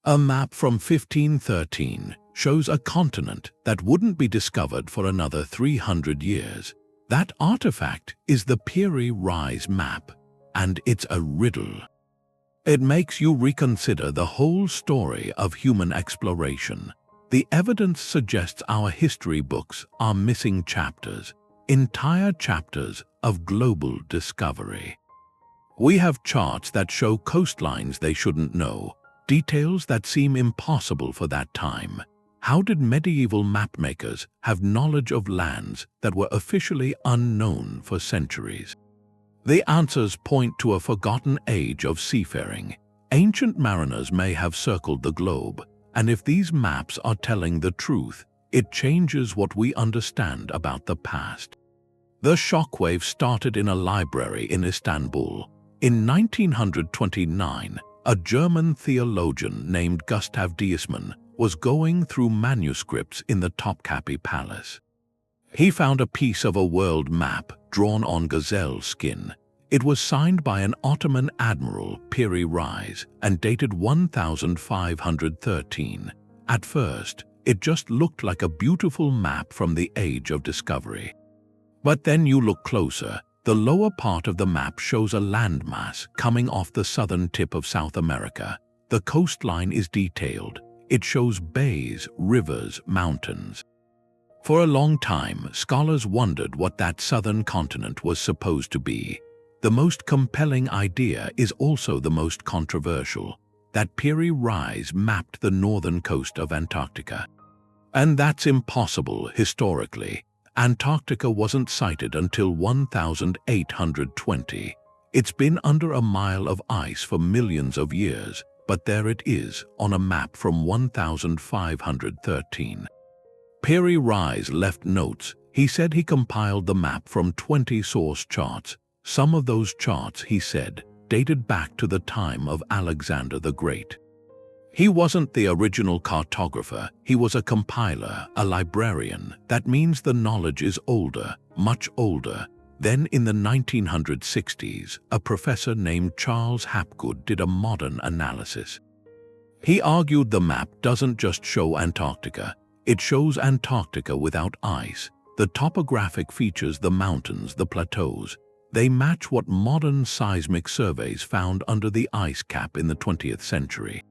A map from 1513 shows a continent that wouldn't be discovered for another 300 years. That artifact is the Piri Reis map, and it's a riddle. It makes you reconsider the whole story of human exploration. The evidence suggests our history books are missing chapters, entire chapters of global discovery. We have charts that show coastlines they shouldn't know, details that seem impossible for that time. How did medieval mapmakers have knowledge of lands that were officially unknown for centuries? The answers point to a forgotten age of seafaring. Ancient mariners may have circled the globe, and if these maps are telling the truth, it changes what we understand about the past. The shockwave started in a library in Istanbul. In 1929, a German theologian named Gustav Diesmann was going through manuscripts in the Topkapi Palace. He found a piece of a world map drawn on gazelle skin. It was signed by an Ottoman admiral, Piri Reis, and dated 1513. At first, it just looked like a beautiful map from the Age of Discovery. But then you look closer. The lower part of the map shows a landmass coming off the southern tip of South America. The coastline is detailed. It shows bays, rivers, mountains. For a long time, scholars wondered what that southern continent was supposed to be. The most compelling idea is also the most controversial, that Piri Reis mapped the northern coast of Antarctica. And that's impossible historically. Antarctica wasn't sighted until 1820. It's been under a mile of ice for millions of years, but there it is on a map from 1513. Piri Reis left notes. He said he compiled the map from 20 source charts. Some of those charts, he said, dated back to the time of Alexander the Great. He wasn't the original cartographer, he was a compiler, a librarian. That means the knowledge is older, much older. Then in the 1960s, a professor named Charles Hapgood did a modern analysis. He argued the map doesn't just show Antarctica, it shows Antarctica without ice. The topographic features, the mountains, the plateaus, they match what modern seismic surveys found under the ice cap in the 20th century.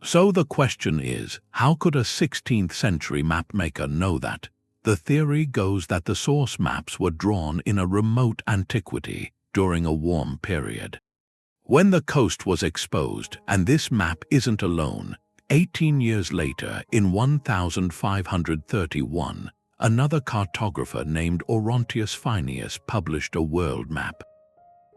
So the question is, how could a 16th century mapmaker know that? The theory goes that the source maps were drawn in a remote antiquity during a warm period. When the coast was exposed, and this map isn't alone, 18 years later, in 1531, another cartographer named Oronteus Finaeus published a world map.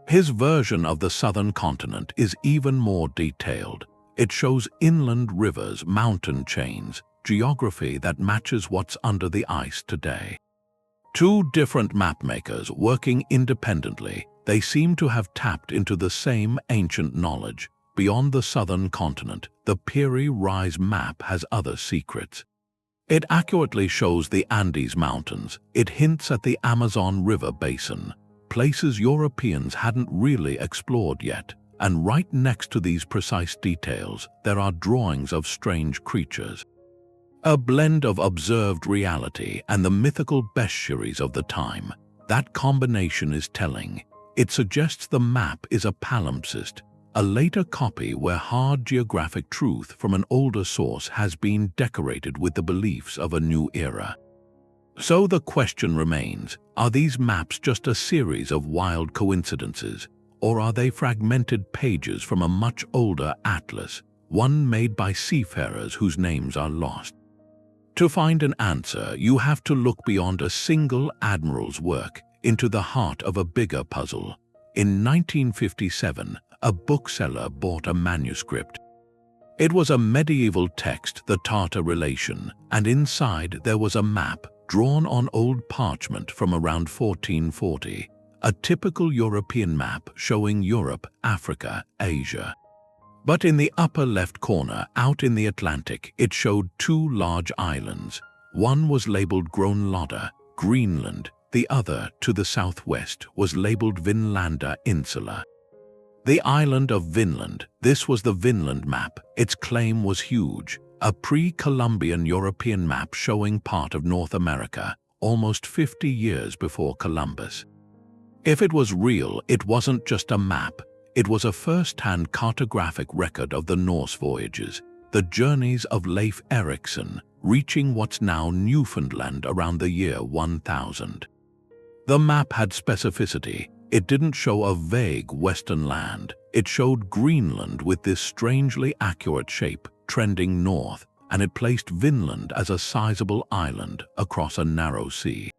His version of the southern continent is even more detailed. It shows inland rivers, mountain chains, geography that matches what's under the ice today. Two different mapmakers working independently, they seem to have tapped into the same ancient knowledge. Beyond the southern continent, the Piri Reis map has other secrets. It accurately shows the Andes Mountains. It hints at the Amazon River basin, places Europeans hadn't really explored yet. And right next to these precise details, there are drawings of strange creatures. A blend of observed reality and the mythical bestiaries of the time. That combination is telling. It suggests the map is a palimpsest, a later copy where hard geographic truth from an older source has been decorated with the beliefs of a new era. So the question remains, are these maps just a series of wild coincidences? Or are they fragmented pages from a much older atlas, one made by seafarers whose names are lost? To find an answer, you have to look beyond a single admiral's work into the heart of a bigger puzzle. In 1957, a bookseller bought a manuscript. It was a medieval text, the Tartar Relation, and inside there was a map drawn on old parchment from around 1440. A typical European map showing Europe, Africa, Asia. But in the upper left corner, out in the Atlantic, it showed two large islands. One was labeled Grönlanda, Greenland. The other, to the southwest, was labeled Vinlanda Insula. The island of Vinland. This was the Vinland map. Its claim was huge. A pre-Columbian European map showing part of North America, almost 50 years before Columbus. If it was real, it wasn't just a map. It was a first-hand cartographic record of the Norse voyages, the journeys of Leif Erikson, reaching what's now Newfoundland around the year 1000. The map had specificity. It didn't show a vague western land. It showed Greenland with this strangely accurate shape, trending north, and it placed Vinland as a sizable island across a narrow sea.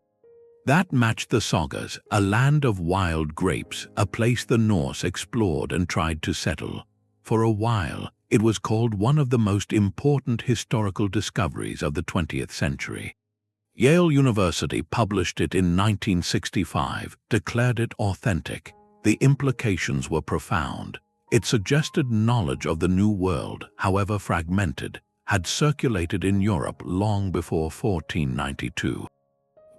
That matched the sagas, a land of wild grapes, a place the Norse explored and tried to settle. For a while, it was called one of the most important historical discoveries of the 20th century. Yale University published it in 1965, declared it authentic. The implications were profound. It suggested knowledge of the New World, however fragmented, had circulated in Europe long before 1492.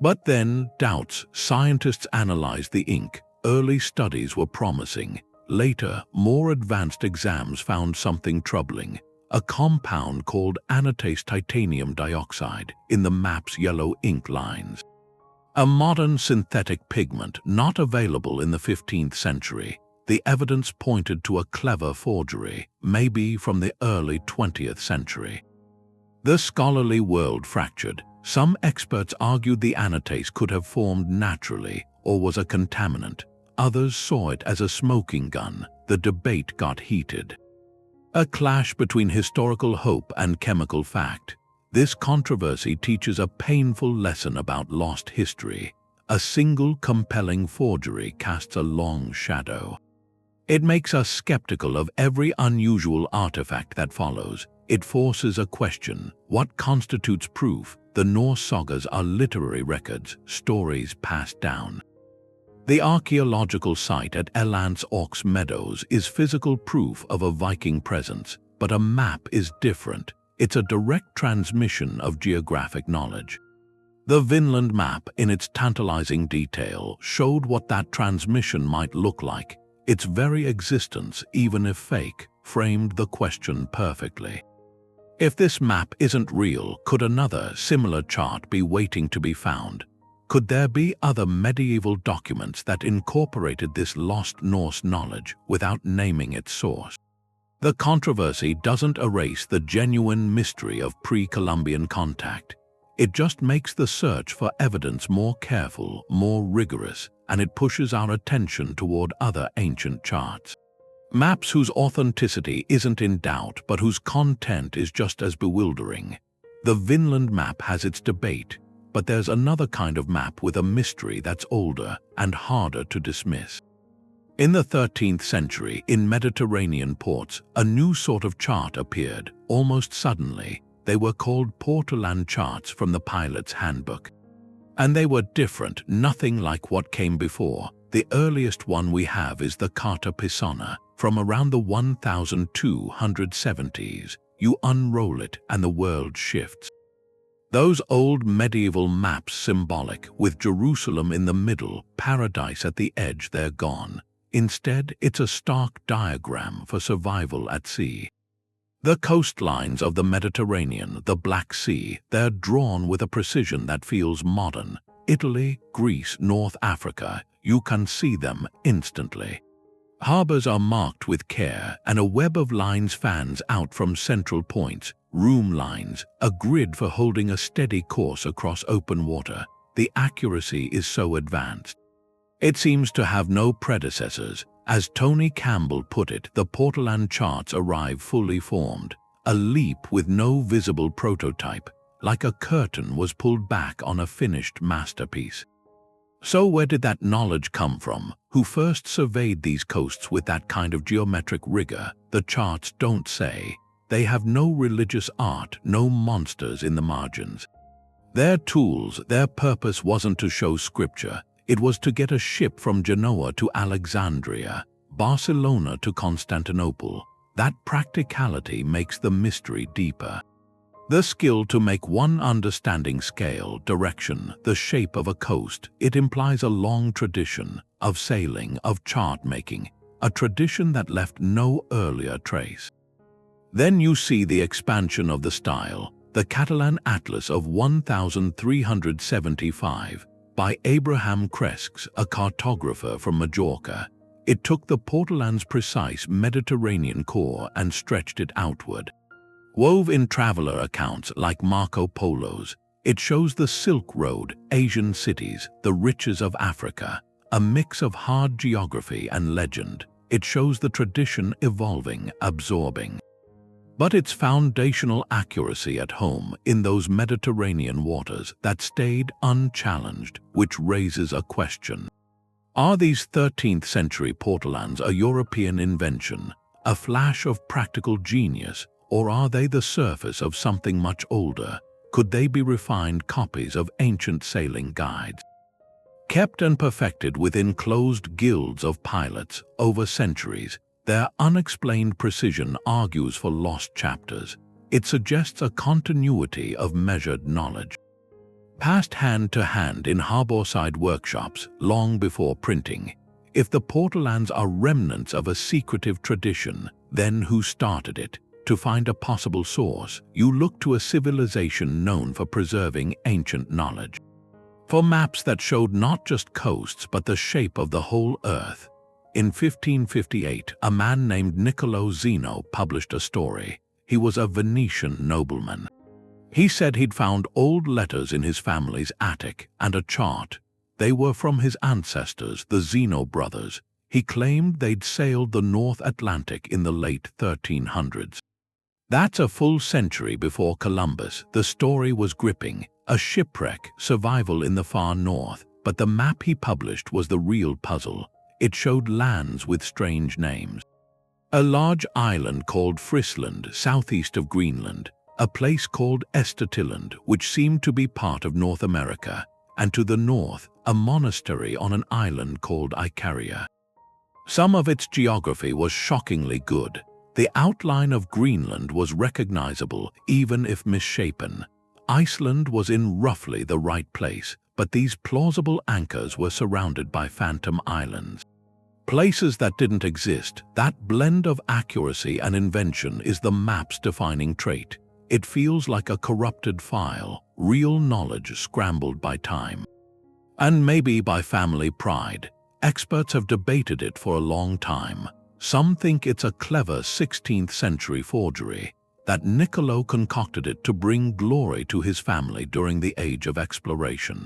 But then, doubts. Scientists analyzed the ink. Early studies were promising. Later, more advanced exams found something troubling. A compound called anatase titanium dioxide in the map's yellow ink lines. A modern synthetic pigment not available in the 15th century. The evidence pointed to a clever forgery, maybe from the early 20th century. The scholarly world fractured. Some experts argued the anatase could have formed naturally or was a contaminant. Others saw it as a smoking gun. The debate got heated. A clash between historical hope and chemical fact. This controversy teaches a painful lesson about lost history. A single compelling forgery casts a long shadow. It makes us skeptical of every unusual artifact that follows. It forces a question: what constitutes proof? The Norse sagas are literary records, stories passed down. The archaeological site at Elance Ox Meadows is physical proof of a Viking presence, but a map is different. It's a direct transmission of geographic knowledge. The Vinland map, in its tantalizing detail, showed what that transmission might look like. Its very existence, even if fake, framed the question perfectly. If this map isn't real, could another similar chart be waiting to be found? Could there be other medieval documents that incorporated this lost Norse knowledge without naming its source? The controversy doesn't erase the genuine mystery of pre-Columbian contact. It just makes the search for evidence more careful, more rigorous, and it pushes our attention toward other ancient charts. Maps whose authenticity isn't in doubt, but whose content is just as bewildering. The Vinland map has its debate, but there's another kind of map with a mystery that's older and harder to dismiss. In the 13th century, in Mediterranean ports, a new sort of chart appeared, almost suddenly. They were called Portolan charts from the pilot's handbook. And they were different, nothing like what came before. The earliest one we have is the Carta Pisana, from around the 1270s. You unroll it and the world shifts. Those old medieval maps symbolic, with Jerusalem in the middle, paradise at the edge, they're gone. Instead, it's a stark diagram for survival at sea. The coastlines of the Mediterranean, the Black Sea, they're drawn with a precision that feels modern. Italy, Greece, North Africa, you can see them instantly. Harbors are marked with care, and a web of lines fans out from central points. Room lines, a grid for holding a steady course across open water. The accuracy is so advanced. It seems to have no predecessors. As Tony Campbell put it, the Portolan charts arrive fully formed, a leap with no visible prototype, like a curtain was pulled back on a finished masterpiece. So where did that knowledge come from? Who first surveyed these coasts with that kind of geometric rigor? The charts don't say. They have no religious art, no monsters in the margins. Their tools, their purpose wasn't to show scripture. It was to get a ship from Genoa to Alexandria, Barcelona to Constantinople. That practicality makes the mystery deeper. The skill to make one understanding scale, direction, the shape of a coast, it implies a long tradition of sailing, of chart making, a tradition that left no earlier trace. Then you see the expansion of the style, the Catalan Atlas of 1375, by Abraham Cresques, a cartographer from Majorca. It took the Portolan's precise Mediterranean core and stretched it outward. Wove in traveler accounts like Marco Polo's, it shows the Silk Road, Asian cities, the riches of Africa, a mix of hard geography and legend. It shows the tradition evolving, absorbing. But its foundational accuracy at home in those Mediterranean waters that stayed unchallenged, which raises a question. Are these 13th century Portolans a European invention, a flash of practical genius, or are they the surface of something much older? Could they be refined copies of ancient sailing guides? Kept and perfected within closed guilds of pilots over centuries, their unexplained precision argues for lost chapters. It suggests a continuity of measured knowledge, passed hand to hand in harbourside workshops long before printing. If the Portolans are remnants of a secretive tradition, then who started it? To find a possible source, you look to a civilization known for preserving ancient knowledge, for maps that showed not just coasts but the shape of the whole earth. In 1558, a man named Niccolò Zeno published a story. He was a Venetian nobleman. He said he'd found old letters in his family's attic and a chart. They were from his ancestors, the Zeno brothers. He claimed they'd sailed the North Atlantic in the late 1300s. That's a full century before Columbus. The story was gripping, a shipwreck, survival in the far north, but the map he published was the real puzzle. It showed lands with strange names. A large island called Friesland, southeast of Greenland, a place called Estatiland, which seemed to be part of North America, and to the north, a monastery on an island called Icaria. Some of its geography was shockingly good. The outline of Greenland was recognizable, even if misshapen. Iceland was in roughly the right place, but these plausible anchors were surrounded by phantom islands, places that didn't exist. That blend of accuracy and invention is the map's defining trait. It feels like a corrupted file, real knowledge scrambled by time. And maybe by family pride. Experts have debated it for a long time. Some think it's a clever 16th century forgery, that Niccolò concocted it to bring glory to his family during the age of exploration.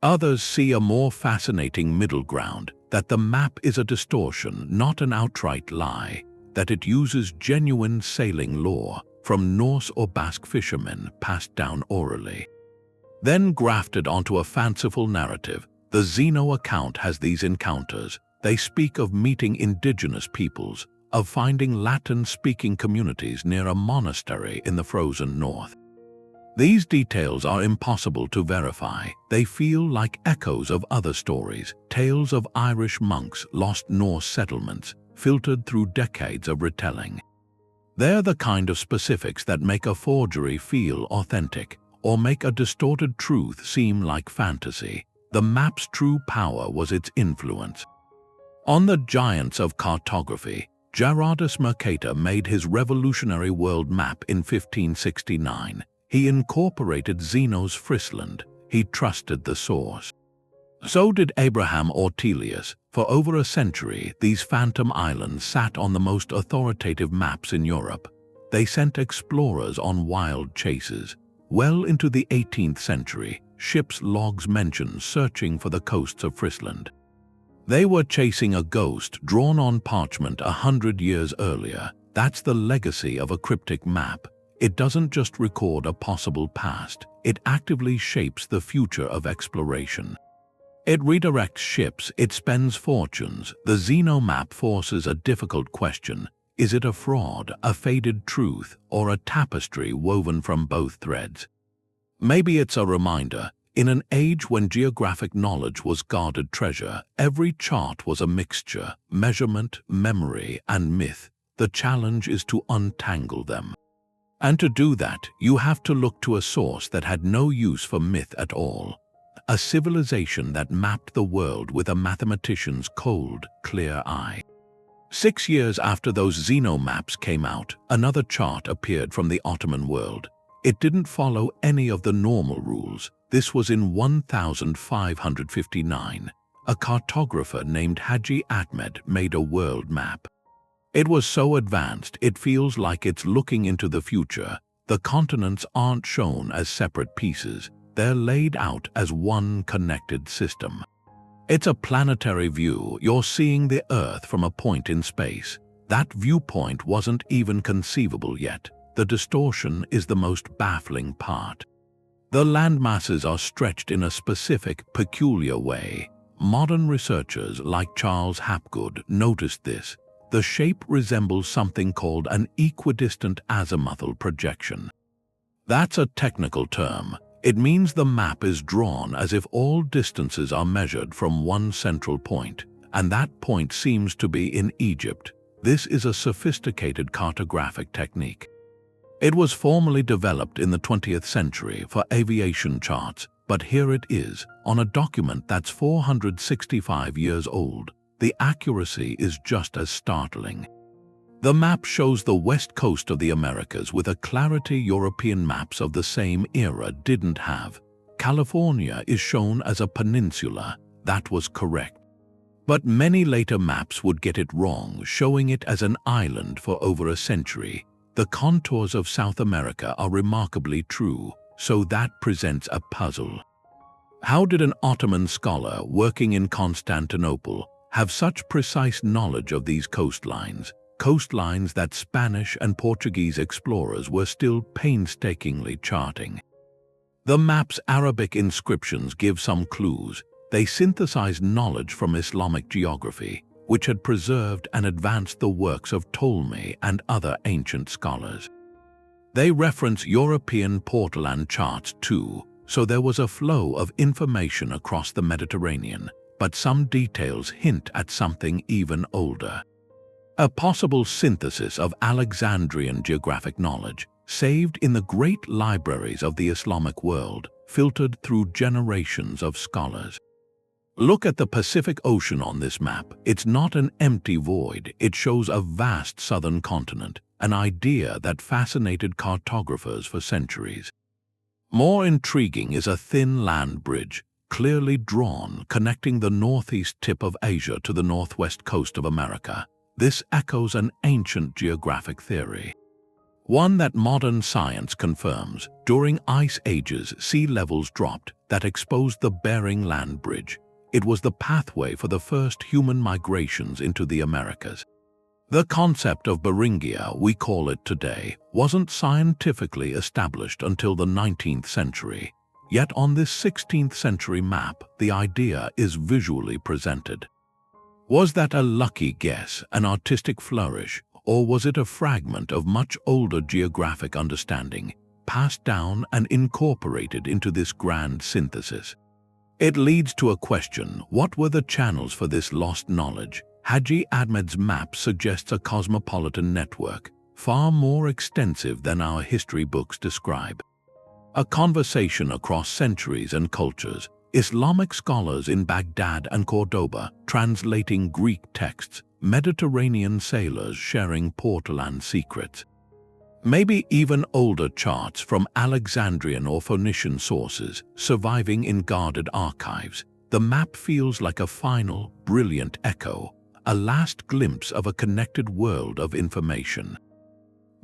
Others see a more fascinating middle ground, that the map is a distortion, not an outright lie, that it uses genuine sailing lore from Norse or Basque fishermen passed down orally, then grafted onto a fanciful narrative. The Zeno account has these encounters. They speak of meeting indigenous peoples, of finding Latin-speaking communities near a monastery in the frozen north. These details are impossible to verify. They feel like echoes of other stories, tales of Irish monks, lost Norse settlements, filtered through decades of retelling. They're the kind of specifics that make a forgery feel authentic, or make a distorted truth seem like fantasy. The map's true power was its influence. On the giants of cartography, Gerardus Mercator made his revolutionary world map in 1569. He incorporated Zeno's Friesland. He trusted the source. So did Abraham Ortelius. For over a century, these phantom islands sat on the most authoritative maps in Europe. They sent explorers on wild chases. Well into the 18th century, ships' logs mention searching for the coasts of Friesland. They were chasing a ghost drawn on parchment 100 years earlier. That's the legacy of a cryptic map. It doesn't just record a possible past, it actively shapes the future of exploration. It redirects ships, it spends fortunes. The Zeno map forces a difficult question. Is it a fraud, a faded truth, or a tapestry woven from both threads? Maybe it's a reminder. In an age when geographic knowledge was guarded treasure, every chart was a mixture, measurement, memory, and myth. The challenge is to untangle them. And to do that, you have to look to a source that had no use for myth at all. A civilization that mapped the world with a mathematician's cold, clear eye. 6 years after those Zeno maps came out, another chart appeared from the Ottoman world. It didn't follow any of the normal rules. This was in 1559. A cartographer named Haji Ahmed made a world map. It was so advanced it feels like it's looking into the future. The continents aren't shown as separate pieces. They're laid out as one connected system. It's a planetary view. You're seeing the Earth from a point in space. That viewpoint wasn't even conceivable yet. The distortion is the most baffling part. The landmasses are stretched in a specific, peculiar way. Modern researchers like Charles Hapgood noticed this. The shape resembles something called an equidistant azimuthal projection. That's a technical term. It means the map is drawn as if all distances are measured from one central point, and that point seems to be in Egypt. This is a sophisticated cartographic technique. It was formally developed in the 20th century for aviation charts, but here it is, on a document that's 465 years old. The accuracy is just as startling. The map shows the west coast of the Americas with a clarity European maps of the same era didn't have. California is shown as a peninsula. That was correct. But many later maps would get it wrong, showing it as an island for over a century. The contours of South America are remarkably true, so that presents a puzzle. How did an Ottoman scholar working in Constantinople have such precise knowledge of these coastlines that Spanish and Portuguese explorers were still painstakingly charting? The map's Arabic inscriptions give some clues. They synthesize knowledge from Islamic geography, which had preserved and advanced the works of Ptolemy and other ancient scholars. They reference European Portolan charts too, so there was a flow of information across the Mediterranean, but some details hint at something even older. A possible synthesis of Alexandrian geographic knowledge, saved in the great libraries of the Islamic world, filtered through generations of scholars. Look at the Pacific Ocean on this map. It's not an empty void. It shows a vast southern continent, an idea that fascinated cartographers for centuries. More intriguing is a thin land bridge, clearly drawn, connecting the northeast tip of Asia to the northwest coast of America. This echoes an ancient geographic theory, one that modern science confirms. During ice ages, sea levels dropped that exposed the Bering Land Bridge. It was the pathway for the first human migrations into the Americas. The concept of Beringia, we call it today, wasn't scientifically established until the 19th century. Yet on this 16th century map, the idea is visually presented. Was that a lucky guess, an artistic flourish, or was it a fragment of much older geographic understanding, passed down and incorporated into this grand synthesis? It leads to a question: what were the channels for this lost knowledge? Haji Ahmed's map suggests a cosmopolitan network, far more extensive than our history books describe. A conversation across centuries and cultures, Islamic scholars in Baghdad and Cordoba translating Greek texts, Mediterranean sailors sharing Portolan secrets. Maybe even older charts from Alexandrian or Phoenician sources surviving in guarded archives. The map feels like a final, brilliant echo, a last glimpse of a connected world of information.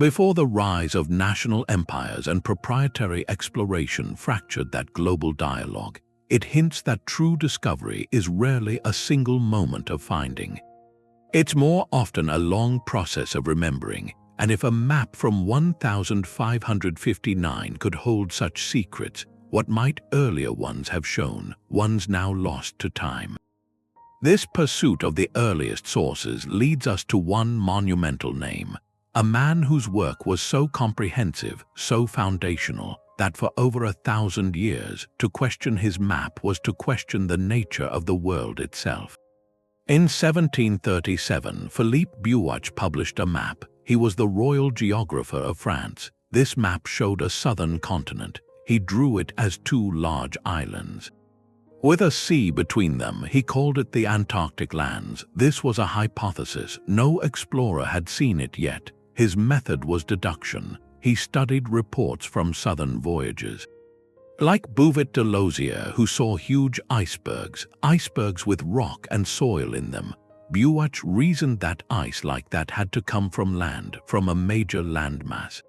Before the rise of national empires and proprietary exploration fractured that global dialogue, it hints that true discovery is rarely a single moment of finding. It's more often a long process of remembering, and if a map from 1559 could hold such secrets, what might earlier ones have shown, ones now lost to time? This pursuit of the earliest sources leads us to one monumental name, a man whose work was so comprehensive, so foundational, that for over 1,000 years, to question his map was to question the nature of the world itself. In 1737, Philippe Buach published a map. He was the royal geographer of France. This map showed a southern continent. He drew it as two large islands. With a sea between them, he called it the Antarctic lands. This was a hypothesis. No explorer had seen it yet. His method was deduction. He studied reports from southern voyages. Like Bouvet de Lozier, who saw huge icebergs with rock and soil in them, Buach reasoned that ice like that had to come from land, from a major landmass.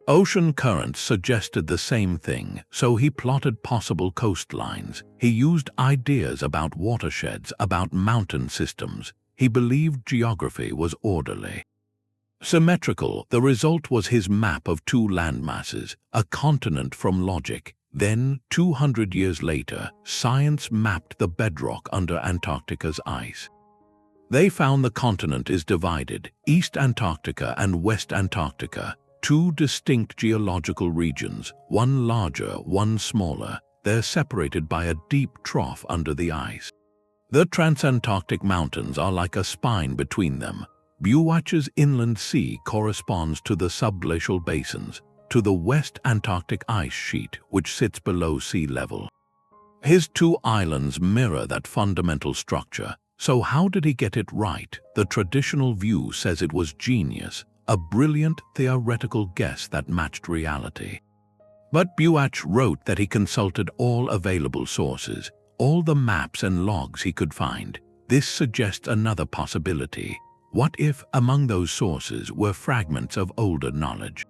Ocean currents suggested the same thing, so he plotted possible coastlines. He used ideas about watersheds, about mountain systems. He believed geography was orderly, symmetrical. The result was his map of two landmasses, a continent from logic. Then, 200 years later, science mapped the bedrock under Antarctica's ice. They found the continent is divided, East Antarctica and West Antarctica, two distinct geological regions, one larger, one smaller. They're separated by a deep trough under the ice. The Transantarctic Mountains are like a spine between them. Buach's inland sea corresponds to the subglacial basins, to the West Antarctic ice sheet, which sits below sea level. His two islands mirror that fundamental structure. So how did he get it right? The traditional view says it was genius, a brilliant theoretical guess that matched reality. But Buach wrote that he consulted all available sources, all the maps and logs he could find. This suggests another possibility. What if among those sources were fragments of older knowledge?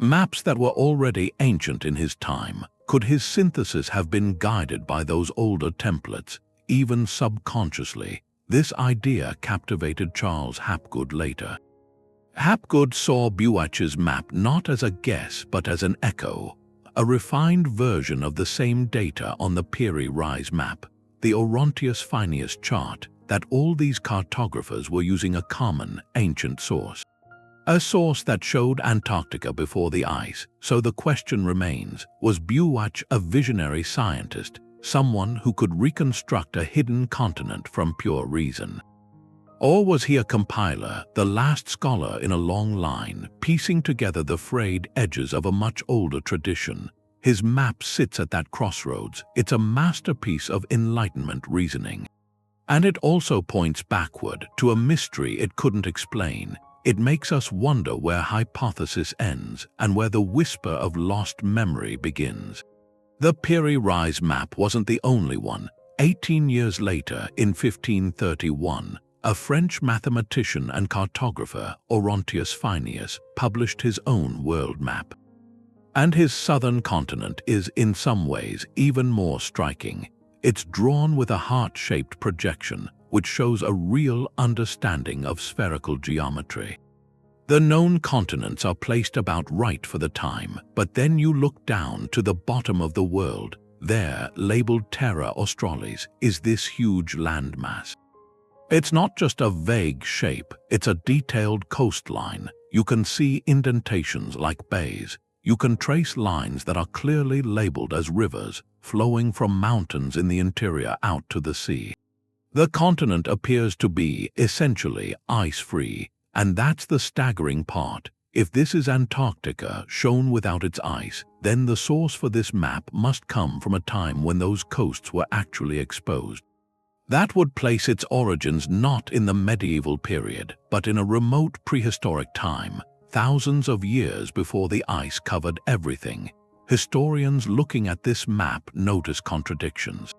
Maps that were already ancient in his time? Could his synthesis have been guided by those older templates, even subconsciously? This idea captivated Charles Hapgood later. Hapgood saw Buach's map not as a guess but as an echo, a refined version of the same data on the Piri Reis map, the Oronteus Finaeus chart, that all these cartographers were using a common, ancient source. A source that showed Antarctica before the ice. So the question remains, was Buach a visionary scientist, someone who could reconstruct a hidden continent from pure reason? Or was he a compiler, the last scholar in a long line, piecing together the frayed edges of a much older tradition? His map sits at that crossroads. It's a masterpiece of Enlightenment reasoning. And it also points backward to a mystery it couldn't explain. It makes us wonder where hypothesis ends and where the whisper of lost memory begins. The Piri Reis map wasn't the only one. 18 years later, in 1531, a French mathematician and cartographer, Oronteus Finaeus, published his own world map. And his southern continent is, in some ways, even more striking. It's drawn with a heart-shaped projection, which shows a real understanding of spherical geometry. The known continents are placed about right for the time, but then you look down to the bottom of the world. There, labeled Terra Australis, is this huge landmass. It's not just a vague shape, it's a detailed coastline. You can see indentations like bays. You can trace lines that are clearly labeled as rivers, flowing from mountains in the interior out to the sea. The continent appears to be, essentially, ice-free, and that's the staggering part. If this is Antarctica, shown without its ice, then the source for this map must come from a time when those coasts were actually exposed. That would place its origins not in the medieval period, but in a remote prehistoric time, thousands of years before the ice covered everything. Historians looking at this map notice contradictions.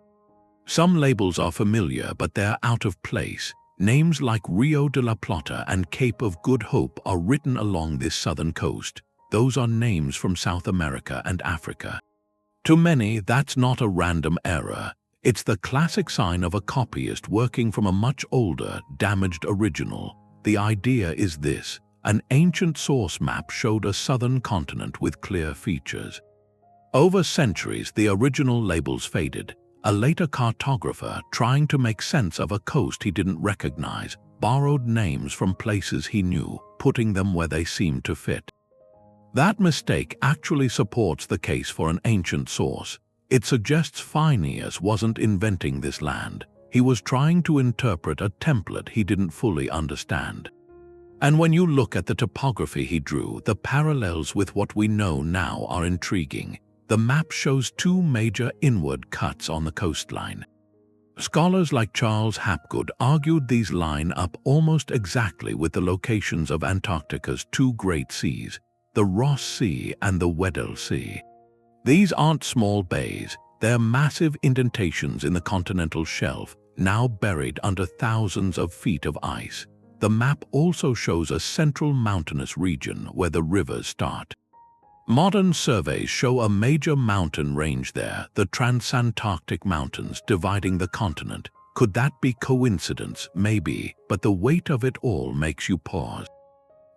Some labels are familiar, but they're out of place. Names like Rio de la Plata and Cape of Good Hope are written along this southern coast. Those are names from South America and Africa. To many, that's not a random error. It's the classic sign of a copyist working from a much older, damaged original. The idea is this: an ancient source map showed a southern continent with clear features. Over centuries, the original labels faded. A later cartographer, trying to make sense of a coast he didn't recognize, borrowed names from places he knew, putting them where they seemed to fit. That mistake actually supports the case for an ancient source. It suggests Phineas wasn't inventing this land. He was trying to interpret a template he didn't fully understand. And when you look at the topography he drew, the parallels with what we know now are intriguing. The map shows two major inward cuts on the coastline. Scholars like Charles Hapgood argued these line up almost exactly with the locations of Antarctica's two great seas, the Ross Sea and the Weddell Sea. These aren't small bays, they're massive indentations in the continental shelf, now buried under thousands of feet of ice. The map also shows a central mountainous region where the rivers start. Modern surveys show a major mountain range there, the Transantarctic Mountains dividing the continent. Could that be coincidence? Maybe, but the weight of it all makes you pause.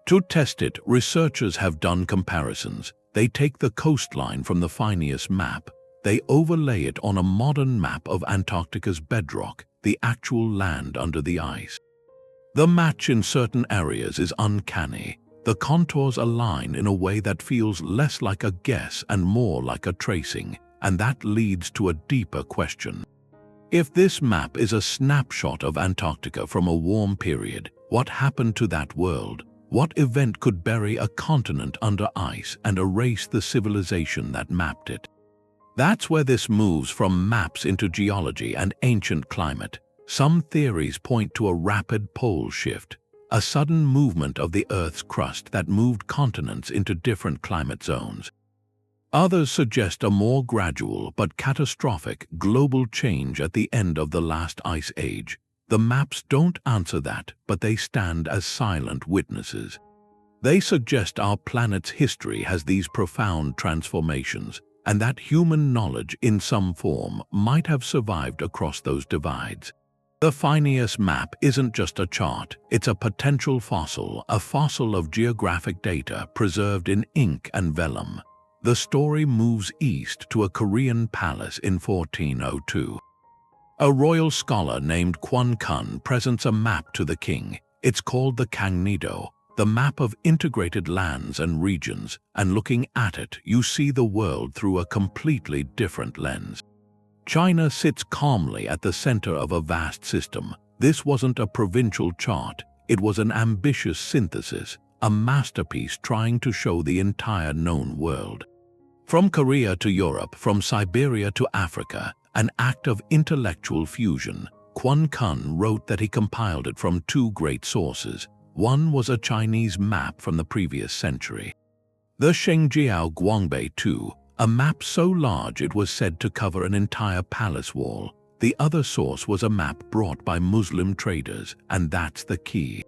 To test it, researchers have done comparisons. They take the coastline from the Phineus map, they overlay it on a modern map of Antarctica's bedrock, the actual land under the ice. The match in certain areas is uncanny. The contours align in a way that feels less like a guess and more like a tracing, and that leads to a deeper question. If this map is a snapshot of Antarctica from a warm period, what happened to that world? What event could bury a continent under ice and erase the civilization that mapped it? That's where this moves from maps into geology and ancient climate. Some theories point to a rapid pole shift, a sudden movement of the Earth's crust that moved continents into different climate zones. Others suggest a more gradual but catastrophic global change at the end of the last ice age. The maps don't answer that, but they stand as silent witnesses. They suggest our planet's history has these profound transformations, and that human knowledge in some form might have survived across those divides. The Phineus map isn't just a chart, it's a potential fossil, a fossil of geographic data preserved in ink and vellum. The story moves east to a Korean palace in 1402. A royal scholar named Kwon Kun presents a map to the king. It's called the Kangnido, the map of integrated lands and regions, and looking at it, you see the world through a completely different lens. China sits calmly at the center of a vast system. This wasn't a provincial chart, it was an ambitious synthesis, a masterpiece trying to show the entire known world. From Korea to Europe, from Siberia to Africa, an act of intellectual fusion. Kwon Kun wrote that he compiled it from two great sources. One was a Chinese map from the previous century. The Shengjiao Guangbei II, a map so large it was said to cover an entire palace wall. The other source was a map brought by Muslim traders, and that's the key.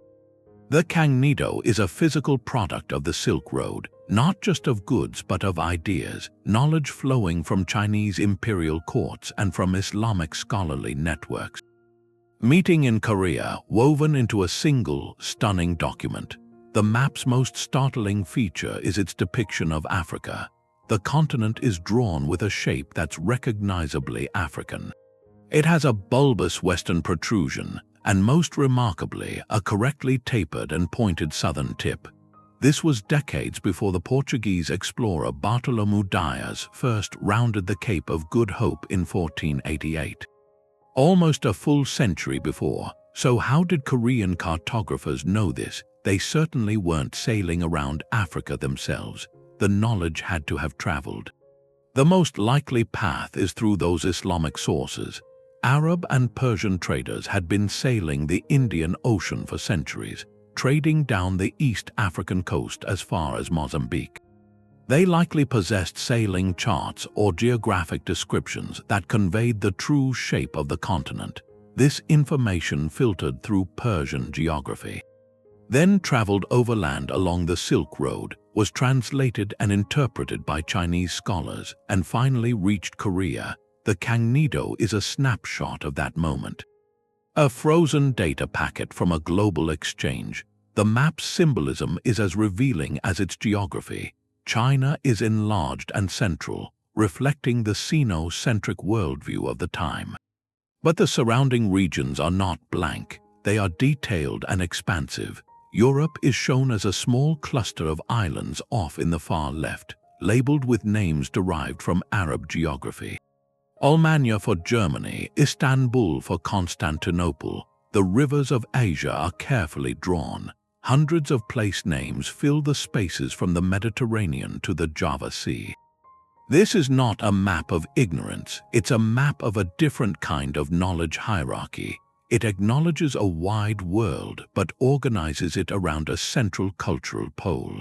The Kangnido is a physical product of the Silk Road, not just of goods but of ideas, knowledge flowing from Chinese imperial courts and from Islamic scholarly networks. Meeting in Korea, woven into a single, stunning document. The map's most startling feature is its depiction of Africa. The continent is drawn with a shape that's recognizably African. It has a bulbous western protrusion, and most remarkably, a correctly tapered and pointed southern tip. This was decades before the Portuguese explorer Bartolomeu Dias first rounded the Cape of Good Hope in 1488. Almost a full century before. So how did Korean cartographers know this? They certainly weren't sailing around Africa themselves. The knowledge had to have traveled. The most likely path is through those Islamic sources. Arab and Persian traders had been sailing the Indian Ocean for centuries, trading down the East African coast as far as Mozambique. They likely possessed sailing charts or geographic descriptions that conveyed the true shape of the continent. This information filtered through Persian geography, then traveled overland along the Silk Road, was translated and interpreted by Chinese scholars, and finally reached Korea. The Kangnido is a snapshot of that moment. A frozen data packet from a global exchange. The map's symbolism is as revealing as its geography. China is enlarged and central, reflecting the Sino-centric worldview of the time. But the surrounding regions are not blank. They are detailed and expansive. Europe is shown as a small cluster of islands off in the far left, labeled with names derived from Arab geography. Almanya for Germany, Istanbul for Constantinople. The rivers of Asia are carefully drawn. Hundreds of place names fill the spaces from the Mediterranean to the Java Sea. This is not a map of ignorance, it's a map of a different kind of knowledge hierarchy. It acknowledges a wide world but organizes it around a central cultural pole.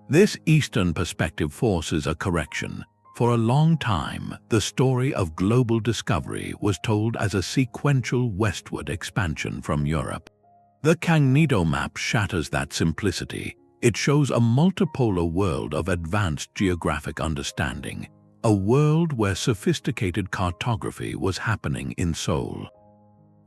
This Eastern perspective forces a correction. For a long time, the story of global discovery was told as a sequential westward expansion from Europe. The Kangnido map shatters that simplicity. It shows a multipolar world of advanced geographic understanding, a world where sophisticated cartography was happening in Seoul,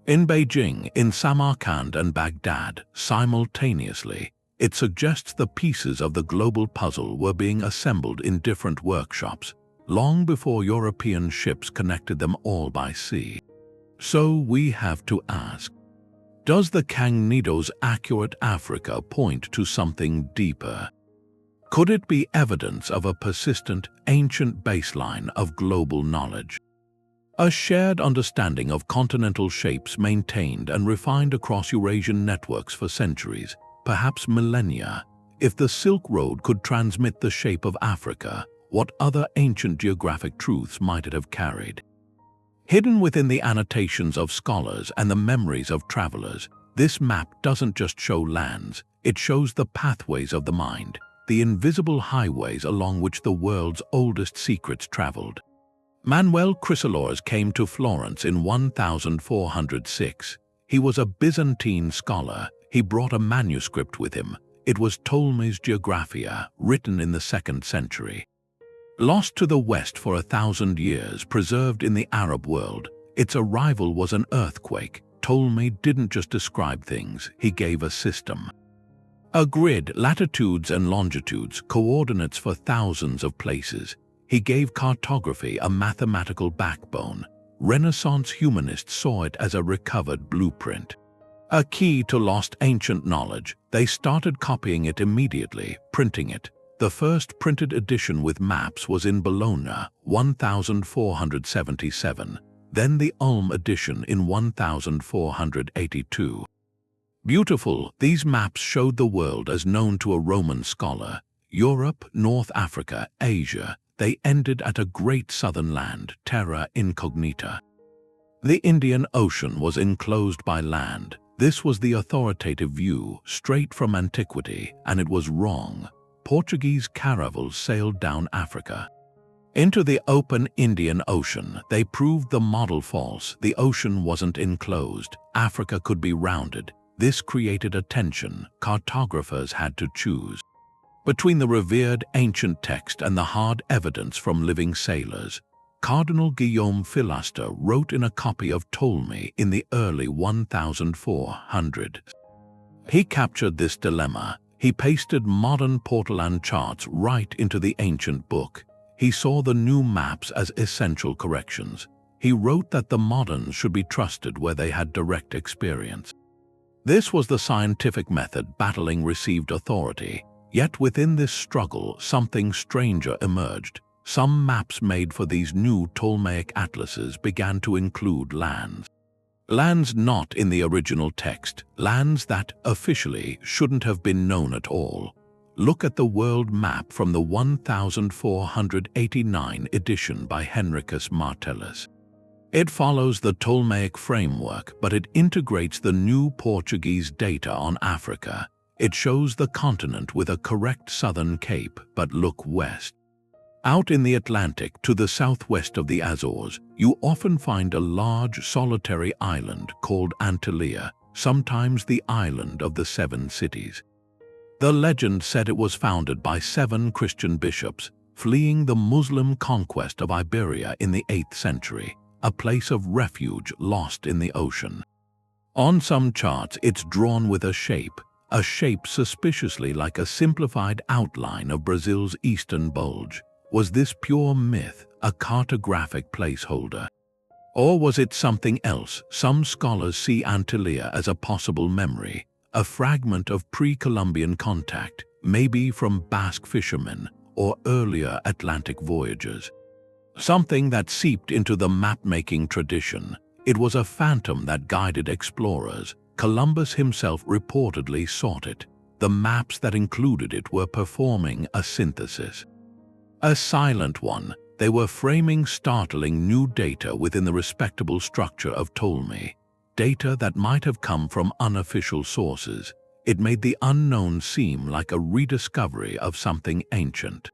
in Beijing, in Samarkand and Baghdad, simultaneously. It suggests the pieces of the global puzzle were being assembled in different workshops, long before European ships connected them all by sea. So we have to ask, does the Kangnido's accurate Africa point to something deeper? Could it be evidence of a persistent, ancient baseline of global knowledge? A shared understanding of continental shapes maintained and refined across Eurasian networks for centuries, perhaps millennia. If the Silk Road could transmit the shape of Africa, what other ancient geographic truths might it have carried? Hidden within the annotations of scholars and the memories of travelers, this map doesn't just show lands, it shows the pathways of the mind, the invisible highways along which the world's oldest secrets traveled. Manuel Chrysoloras came to Florence in 1406. He was a Byzantine scholar. He brought a manuscript with him. It was Ptolemy's Geographia, written in the 2nd century. Lost to the West for 1,000 years, preserved in the Arab world, its arrival was an earthquake. Ptolemy didn't just describe things, he gave a system. A grid, latitudes and longitudes, coordinates for thousands of places. He gave cartography a mathematical backbone. Renaissance humanists saw it as a recovered blueprint. A key to lost ancient knowledge, they started copying it immediately, printing it. The first printed edition with maps was in Bologna, 1477, then the Ulm edition in 1482. Beautiful, these maps showed the world as known to a Roman scholar. Europe, North Africa, Asia, they ended at a great southern land, terra incognita. The Indian Ocean was enclosed by land. This was the authoritative view, straight from antiquity, and it was wrong. Portuguese caravels sailed down Africa into the open Indian Ocean. They proved the model false. The ocean wasn't enclosed. Africa could be rounded. This created a tension. Cartographers had to choose between the revered ancient text and the hard evidence from living sailors. Cardinal Guillaume Philaster wrote in a copy of Ptolemy in the early 1400s. He captured this dilemma. He pasted modern Portolan charts right into the ancient book. He saw the new maps as essential corrections. He wrote that the moderns should be trusted where they had direct experience. This was the scientific method battling received authority. Yet within this struggle, something stranger emerged. Some maps made for these new Ptolemaic atlases began to include lands. Lands not in the original text, lands that, officially, shouldn't have been known at all. Look at the world map from the 1489 edition by Henricus Martellus. It follows the Ptolemaic framework, but it integrates the new Portuguese data on Africa. It shows the continent with a correct southern cape, but look west. Out in the Atlantic to the southwest of the Azores, you often find a large solitary island called Antalya, sometimes the island of the 7 cities. The legend said it was founded by 7 Christian bishops fleeing the Muslim conquest of Iberia in the 8th century, a place of refuge lost in the ocean. On some charts it's drawn with a shape suspiciously like a simplified outline of Brazil's eastern bulge. Was this pure myth, a cartographic placeholder? Or was it something else? Some scholars see Antalya as a possible memory, a fragment of pre-Columbian contact, maybe from Basque fishermen or earlier Atlantic voyagers. Something that seeped into the map-making tradition. It was a phantom that guided explorers. Columbus himself reportedly sought it. The maps that included it were performing a synthesis. A silent one. They were framing startling new data within the respectable structure of Ptolemy, data that might have come from unofficial sources. It made the unknown seem like a rediscovery of something ancient.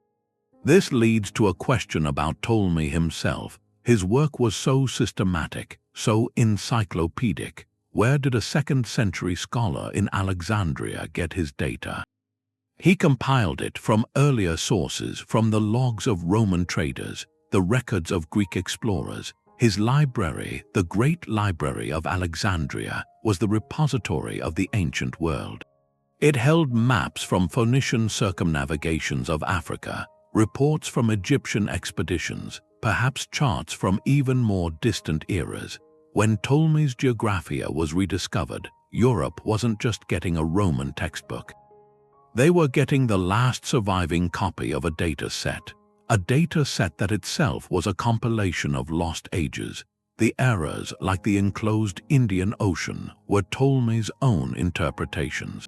This leads to a question about Ptolemy himself. His work was so systematic, so encyclopedic. Where did a second-century scholar in Alexandria get his data? He compiled it from earlier sources, from the logs of Roman traders, the records of Greek explorers. His library, the Great Library of Alexandria, was the repository of the ancient world. It held maps from Phoenician circumnavigations of Africa, reports from Egyptian expeditions, perhaps charts from even more distant eras. When Ptolemy's Geographia was rediscovered, Europe wasn't just getting a Roman textbook. They were getting the last surviving copy of a data set that itself was a compilation of lost ages. The errors, like the enclosed Indian Ocean, were Ptolemy's own interpretations.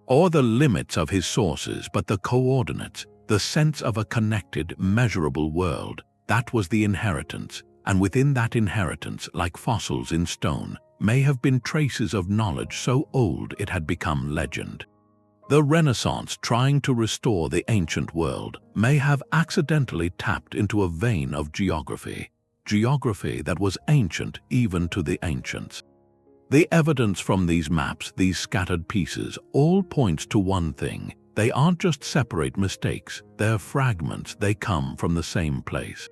Or the limits of his sources, but the coordinates, the sense of a connected, measurable world, that was the inheritance. And within that inheritance, like fossils in stone, may have been traces of knowledge so old it had become legend. The Renaissance, trying to restore the ancient world, may have accidentally tapped into a vein of geography that was ancient even to the ancients. The evidence from these maps, these scattered pieces, all points to one thing. They aren't just separate mistakes, they're fragments, they come from the same place.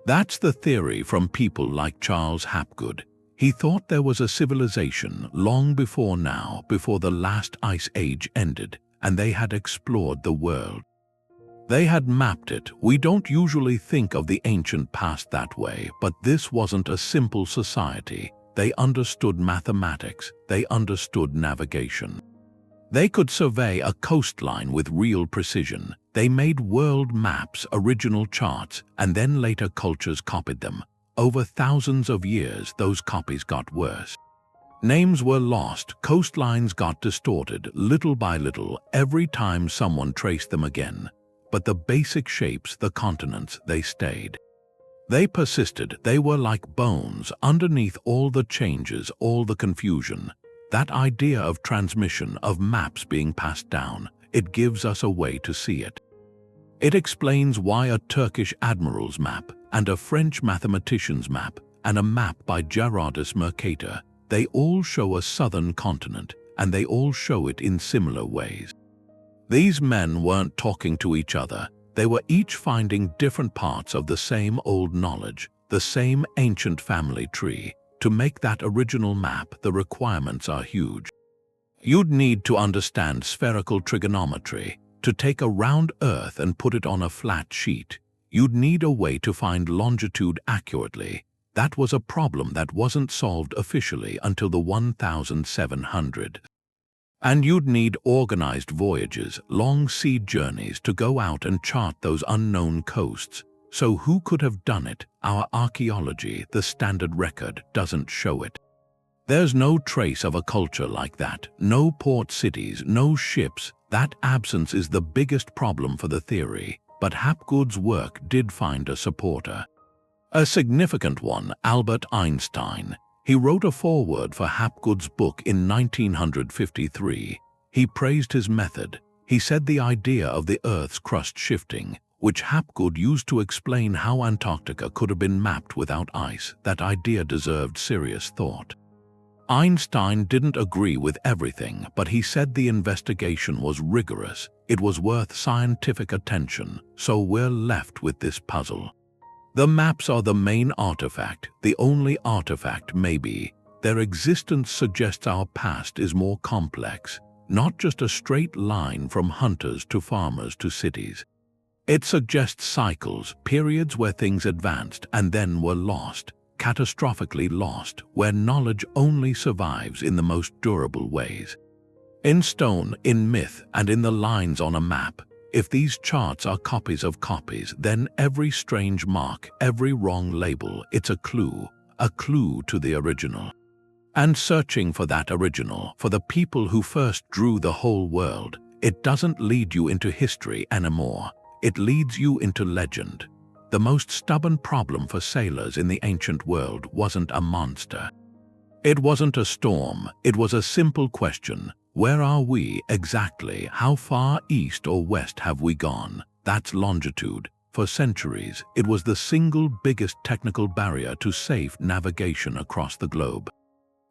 That's the theory from people like Charles Hapgood. He thought there was a civilization long before now, before the last ice age ended, and they had explored the world. They had mapped it. We don't usually think of the ancient past that way, but this wasn't a simple society. They understood mathematics, they understood navigation. They could survey a coastline with real precision. They made world maps, original charts, and then later cultures copied them. Over thousands of years, those copies got worse. Names were lost, coastlines got distorted, little by little, every time someone traced them again. But the basic shapes, the continents, they stayed. They persisted. They were like bones underneath all the changes, all the confusion. That idea of transmission, of maps being passed down, it gives us a way to see it. It explains why a Turkish admiral's map and a French mathematician's map and a map by Gerardus Mercator, they all show a southern continent, and they all show it in similar ways. These men weren't talking to each other. They were each finding different parts of the same old knowledge, the same ancient family tree. To make that original map, the requirements are huge. You'd need to understand spherical trigonometry. To take a round Earth and put it on a flat sheet, you'd need a way to find longitude accurately. That was a problem that wasn't solved officially until the 1700s. And you'd need organized voyages, long sea journeys to go out and chart those unknown coasts. So who could have done it? Our archaeology, the standard record, doesn't show it. There's no trace of a culture like that, no port cities, no ships. That absence is the biggest problem for the theory, but Hapgood's work did find a supporter. A significant one, Albert Einstein. He wrote a foreword for Hapgood's book in 1953. He praised his method. He said the idea of the Earth's crust shifting, which Hapgood used to explain how Antarctica could have been mapped without ice, that idea deserved serious thought. Einstein didn't agree with everything, but he said the investigation was rigorous. It was worth scientific attention, so we're left with this puzzle. The maps are the main artifact, the only artifact maybe. Their existence suggests our past is more complex, not just a straight line from hunters to farmers to cities. It suggests cycles, periods where things advanced and then were lost, catastrophically lost, where knowledge only survives in the most durable ways. In stone, in myth, and in the lines on a map, if these charts are copies of copies, then every strange mark, every wrong label, it's a clue to the original. And searching for that original, for the people who first drew the whole world, it doesn't lead you into history anymore. It leads you into legend. the most stubborn problem for sailors in the ancient world wasn't a monster. It wasn't a storm, it was a simple question. Where are we exactly? How far east or west have we gone? That's longitude. For centuries, it was the single biggest technical barrier to safe navigation across the globe.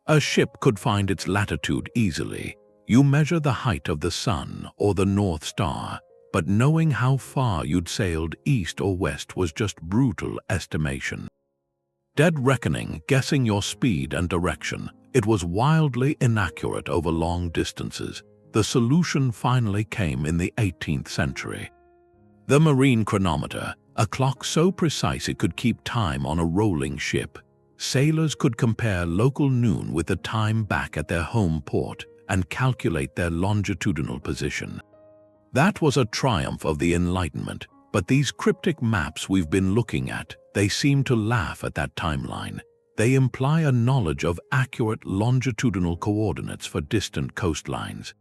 A ship could find its latitude easily. You measure the height of the sun or the North Star, but knowing how far you'd sailed east or west was just brutal estimation. Dead reckoning, guessing your speed and direction. It was wildly inaccurate over long distances. The solution finally came in the 18th century. The marine chronometer, a clock so precise it could keep time on a rolling ship. Sailors could compare local noon with the time back at their home port and calculate their longitudinal position. That was a triumph of the Enlightenment, but these cryptic maps we've been looking at, they seem to laugh at that timeline. They imply a knowledge of accurate longitudinal coordinates for distant coastlines.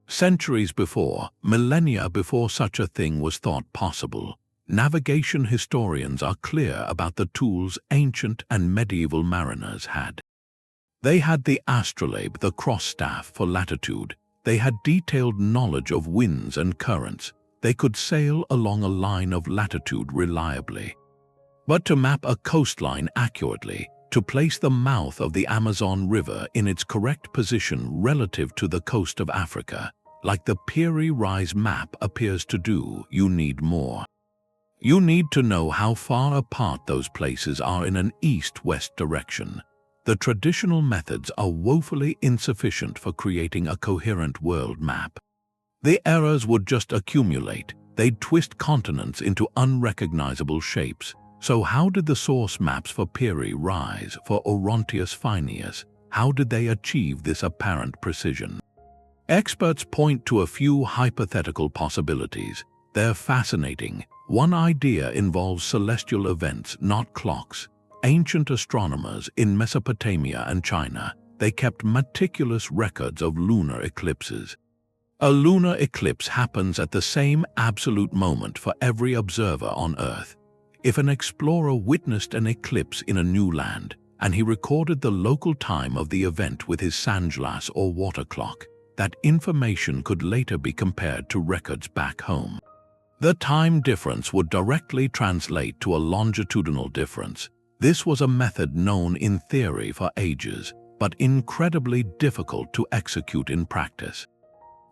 Centuries before, millennia before such a thing was thought possible, navigation historians are clear about the tools ancient and medieval mariners had. They had the astrolabe, the cross staff for latitude. They had detailed knowledge of winds and currents. They could sail along a line of latitude reliably. But to map a coastline accurately, to place the mouth of the Amazon River in its correct position relative to the coast of Africa, like the Piri Reis map appears to do, you need more. You need to know how far apart those places are in an east-west direction. The traditional methods are woefully insufficient for creating a coherent world map. The errors would just accumulate. They'd twist continents into unrecognizable shapes. So how did the source maps for Piri Reis, for Oronteus Finaeus, how did they achieve this apparent precision? Experts point to a few hypothetical possibilities. They're fascinating. One idea involves celestial events, not clocks. Ancient astronomers in Mesopotamia and China, they kept meticulous records of lunar eclipses. A lunar eclipse happens at the same absolute moment for every observer on Earth. If an explorer witnessed an eclipse in a new land, and he recorded the local time of the event with his sandglass or water clock, that information could later be compared to records back home. The time difference would directly translate to a longitudinal difference. This was a method known in theory for ages, but incredibly difficult to execute in practice.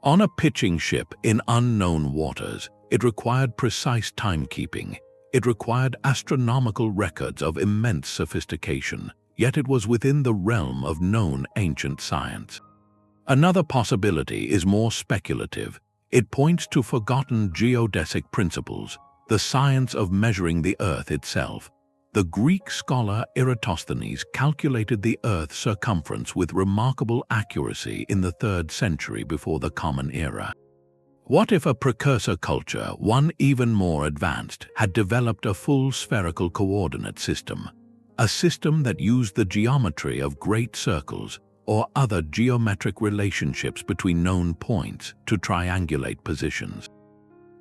On a pitching ship in unknown waters, it required precise timekeeping. It required astronomical records of immense sophistication, yet it was within the realm of known ancient science. Another possibility is more speculative. It points to forgotten geodesic principles, the science of measuring the Earth itself. The Greek scholar Eratosthenes calculated the Earth's circumference with remarkable accuracy in the 3rd century before the Common Era. What if a precursor culture, one even more advanced, had developed a full spherical coordinate system? A system that used the geometry of great circles or other geometric relationships between known points to triangulate positions.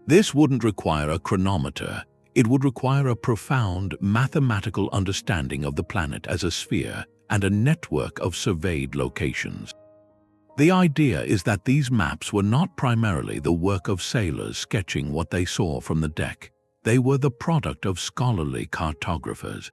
This wouldn't require a chronometer. It would require a profound mathematical understanding of the planet as a sphere and a network of surveyed locations. The idea is that these maps were not primarily the work of sailors sketching what they saw from the deck. They were the product of scholarly cartographers.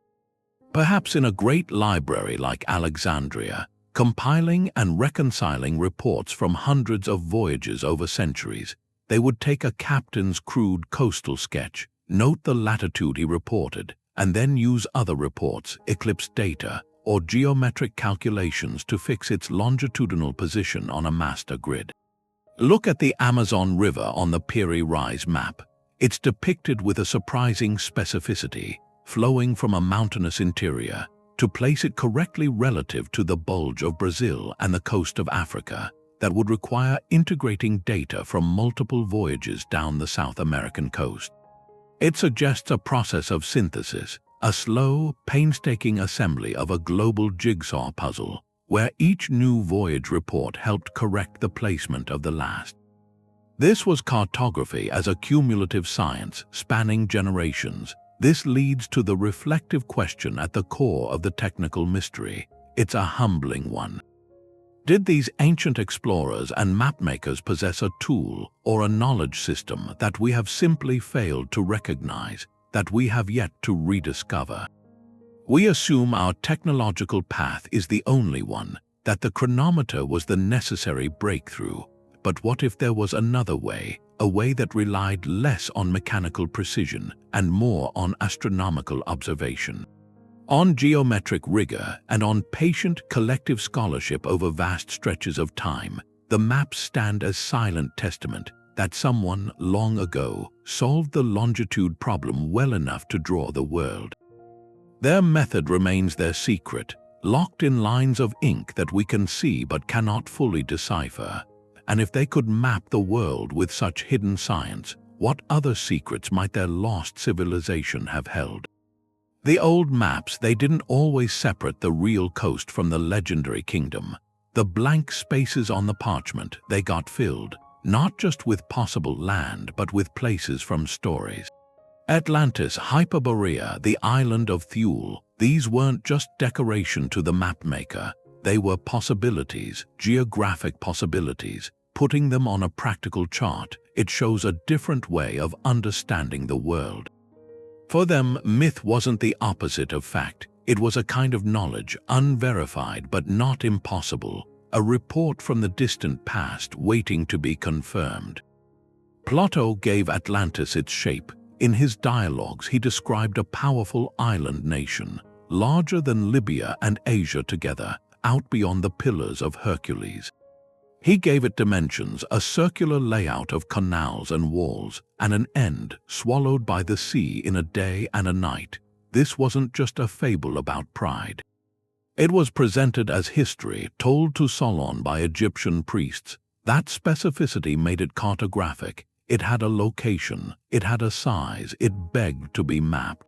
Perhaps in a great library like Alexandria, compiling and reconciling reports from hundreds of voyages over centuries, they would take a captain's crude coastal sketch, note the latitude he reported, and then use other reports, eclipse data, or geometric calculations to fix its longitudinal position on a master grid. Look at the Amazon River on the Piri Reis map. It's depicted with a surprising specificity, flowing from a mountainous interior, to place it correctly relative to the bulge of Brazil and the coast of Africa, that would require integrating data from multiple voyages down the South American coast. It suggests a process of synthesis, a slow, painstaking assembly of a global jigsaw puzzle, where each new voyage report helped correct the placement of the last. This was cartography as a cumulative science spanning generations. This leads to the reflective question at the core of the technical mystery. It's a humbling one. Did these ancient explorers and mapmakers possess a tool or a knowledge system that we have simply failed to recognize, that we have yet to rediscover? We assume our technological path is the only one, that the chronometer was the necessary breakthrough. But what if there was another way, a way that relied less on mechanical precision and more on astronomical observation? On geometric rigor and on patient collective scholarship over vast stretches of time, the maps stand as silent testament that someone long ago solved the longitude problem well enough to draw the world. Their method remains their secret, locked in lines of ink that we can see but cannot fully decipher. And if they could map the world with such hidden science, what other secrets might their lost civilization have held? The old maps, they didn't always separate the real coast from the legendary kingdom. The blank spaces on the parchment, they got filled, not just with possible land, but with places from stories. Atlantis, Hyperborea, the island of Thule, these weren't just decoration to the mapmaker. They were possibilities, geographic possibilities. Putting them on a practical chart, it shows a different way of understanding the world. For them, myth wasn't the opposite of fact. It was a kind of knowledge, unverified but not impossible, a report from the distant past waiting to be confirmed. Plato gave Atlantis its shape. In his dialogues, he described a powerful island nation, larger than Libya and Asia together, out beyond the Pillars of Hercules. He gave it dimensions, a circular layout of canals and walls, and an end swallowed by the sea in a day and a night. This wasn't just a fable about pride. It was presented as history told to Solon by Egyptian priests. That specificity made it cartographic. It had a location, it had a size, it begged to be mapped.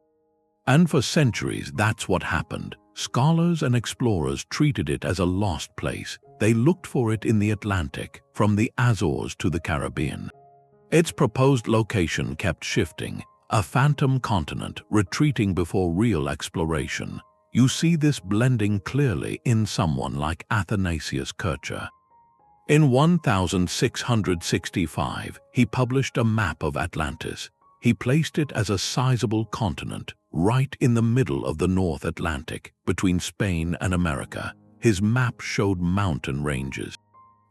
And for centuries, that's what happened. Scholars and explorers treated it as a lost place. They looked for it in the Atlantic, from the Azores to the Caribbean. Its proposed location kept shifting, a phantom continent retreating before real exploration. You see this blending clearly in someone like Athanasius Kircher. In 1665, he published a map of Atlantis. He placed it as a sizable continent, right in the middle of the North Atlantic, between Spain and America. His map showed mountain ranges,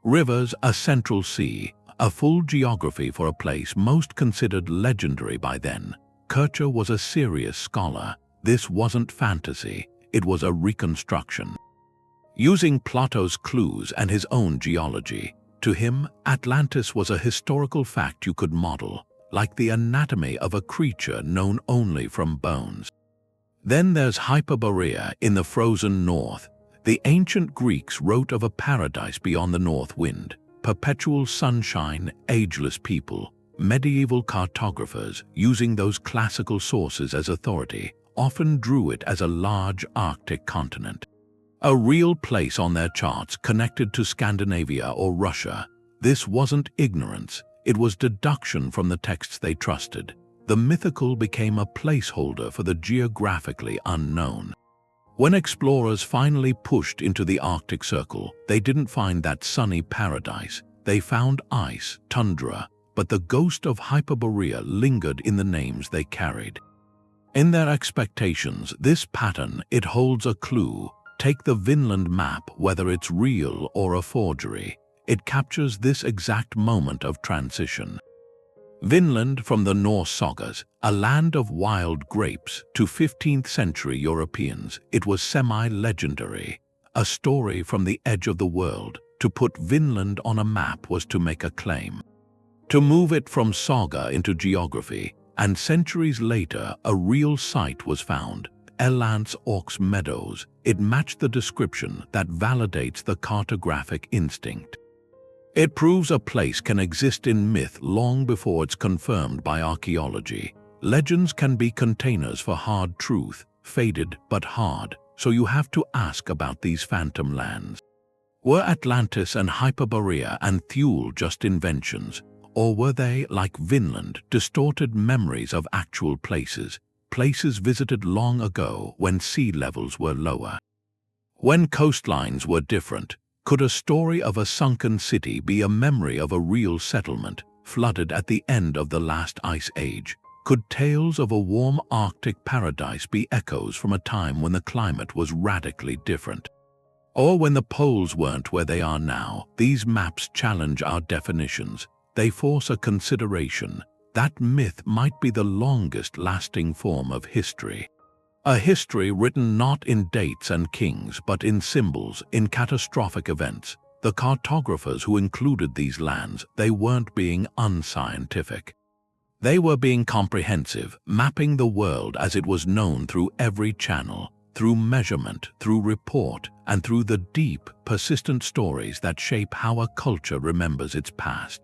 rivers, a central sea, a full geography for a place most considered legendary by then. Kircher was a serious scholar. This wasn't fantasy, it was a reconstruction. Using Plato's clues and his own geology, to him, Atlantis was a historical fact you could model, like the anatomy of a creature known only from bones. Then there's Hyperborea in the frozen north. The ancient Greeks wrote of a paradise beyond the north wind, perpetual sunshine, ageless people. Medieval cartographers, using those classical sources as authority, often drew it as a large Arctic continent. A real place on their charts connected to Scandinavia or Russia. This wasn't ignorance, it was deduction from the texts they trusted. The mythical became a placeholder for the geographically unknown. When explorers finally pushed into the Arctic Circle, they didn't find that sunny paradise. They found ice, tundra, but the ghost of Hyperborea lingered in the names they carried. In their expectations, this pattern, it holds a clue. Take the Vinland map, whether it's real or a forgery. It captures this exact moment of transition. Vinland, from the Norse sagas, a land of wild grapes, to 15th century Europeans, it was semi-legendary. A story from the edge of the world. To put Vinland on a map was to make a claim. To move it from saga into geography, and centuries later a real site was found. Elance Orks Meadows. It matched the description that validates the cartographic instinct. It proves a place can exist in myth long before it's confirmed by archaeology. Legends can be containers for hard truth, faded but hard, so you have to ask about these phantom lands. Were Atlantis and Hyperborea and Thule just inventions, or were they, like Vinland, distorted memories of actual places? places visited long ago when sea levels were lower. When coastlines were different, could a story of a sunken city be a memory of a real settlement flooded at the end of the last ice age? Could tales of a warm Arctic paradise be echoes from a time when the climate was radically different? Or when the poles weren't where they are now? These maps challenge our definitions. They force a consideration. That myth might be the longest-lasting form of history. A history written not in dates and kings, but in symbols, in catastrophic events. The cartographers who included these lands, they weren't being unscientific. They were being comprehensive, mapping the world as it was known through every channel, through measurement, through report, and through the deep, persistent stories that shape how a culture remembers its past.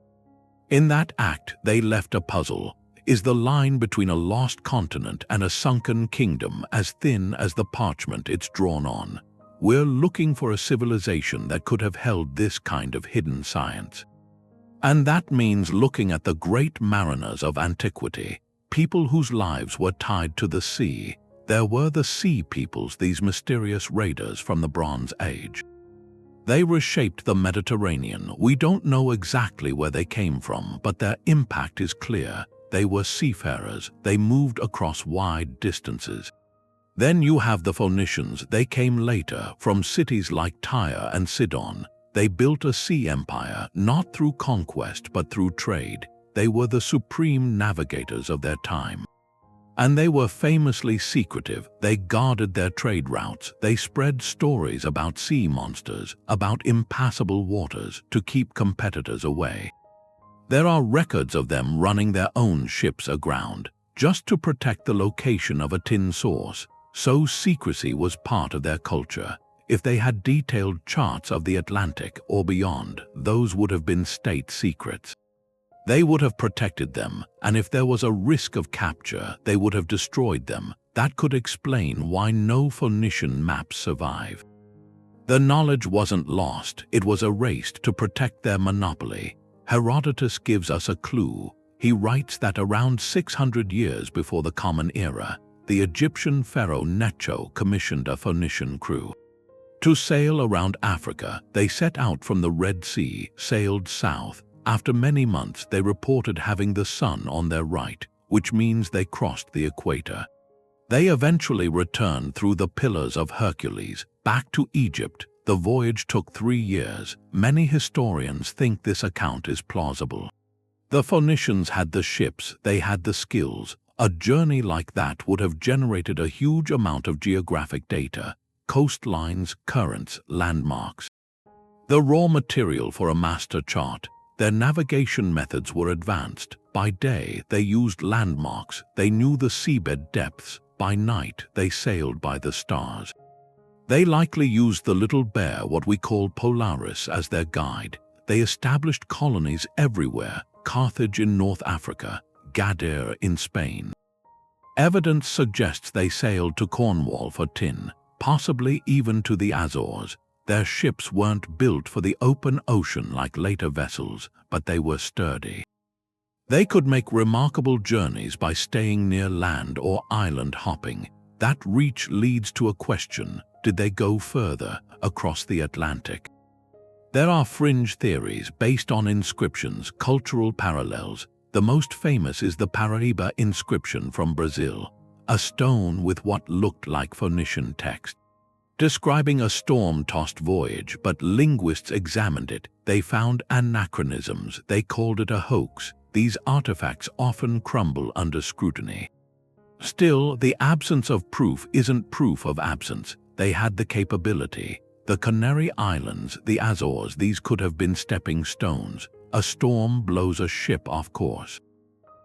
In that act, they left a puzzle. Is the line between a lost continent and a sunken kingdom as thin as the parchment it's drawn on? We're looking for a civilization that could have held this kind of hidden science. And that means looking at the great mariners of antiquity, people whose lives were tied to the sea. There were the sea peoples, these mysterious raiders from the Bronze Age. They reshaped the Mediterranean. We don't know exactly where they came from, but their impact is clear. They were seafarers. They moved across wide distances. Then you have the Phoenicians. They came later, from cities like Tyre and Sidon. They built a sea empire, not through conquest, but through trade. They were the supreme navigators of their time. And they were famously secretive. They guarded their trade routes. They spread stories about sea monsters, about impassable waters, to keep competitors away. There are records of them running their own ships aground, just to protect the location of a tin source. So secrecy was part of their culture. If they had detailed charts of the Atlantic or beyond, those would have been state secrets. They would have protected them, and if there was a risk of capture, they would have destroyed them. That could explain why no Phoenician maps survive. The knowledge wasn't lost, it was erased to protect their monopoly. Herodotus gives us a clue. He writes that around 600 years before the Common Era, the Egyptian pharaoh Necho commissioned a Phoenician crew. To sail around Africa, they set out from the Red Sea, sailed south. After many months, they reported having the sun on their right, which means they crossed the equator. They eventually returned through the Pillars of Hercules, back to Egypt. The voyage took 3 years. Many historians think this account is plausible. The Phoenicians had the ships, they had the skills. A journey like that would have generated a huge amount of geographic data, coastlines, currents, landmarks. The raw material for a master chart. Their navigation methods were advanced. By day, they used landmarks. They knew the seabed depths. By night, they sailed by the stars. They likely used the Little Bear, what we call Polaris, as their guide. They established colonies everywhere, Carthage in North Africa, Gadir in Spain. Evidence suggests they sailed to Cornwall for tin, possibly even to the Azores. Their ships weren't built for the open ocean like later vessels, but they were sturdy. They could make remarkable journeys by staying near land or island hopping. That reach leads to a question. Did they go further, across the Atlantic? There are fringe theories based on inscriptions, cultural parallels. The most famous is the Paraíba inscription from Brazil, a stone with what looked like Phoenician text, describing a storm-tossed voyage, but linguists examined it. They found anachronisms. They called it a hoax. These artifacts often crumble under scrutiny. Still, the absence of proof isn't proof of absence. They had the capability. The Canary Islands, the Azores, these could have been stepping stones. A storm blows a ship off course.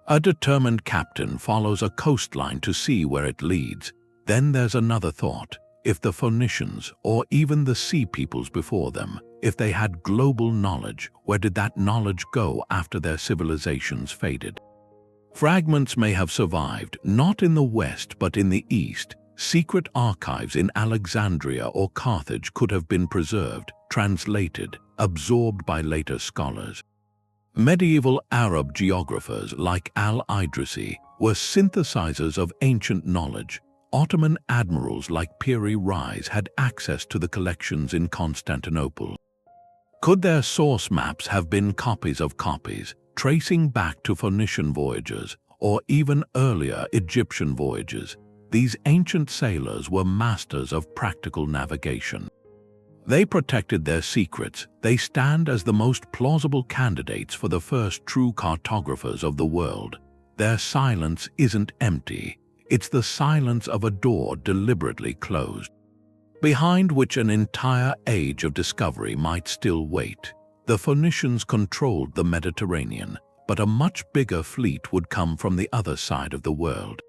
A determined captain follows a coastline to see where it leads. Then there's another thought. If the Phoenicians, or even the sea peoples before them, if they had global knowledge, where did that knowledge go after their civilizations faded? Fragments may have survived, not in the West but in the East. Secret archives in Alexandria or Carthage could have been preserved, translated, absorbed by later scholars. Medieval Arab geographers like Al-Idrisi were synthesizers of ancient knowledge. Ottoman admirals like Piri Reis had access to the collections in Constantinople. Could their source maps have been copies of copies, tracing back to Phoenician voyages or even earlier Egyptian voyages? These ancient sailors were masters of practical navigation. They protected their secrets. They stand as the most plausible candidates for the first true cartographers of the world. Their silence isn't empty. It's the silence of a door deliberately closed, behind which an entire age of discovery might still wait. The Phoenicians controlled the Mediterranean, but a much bigger fleet would come from the other side of the world.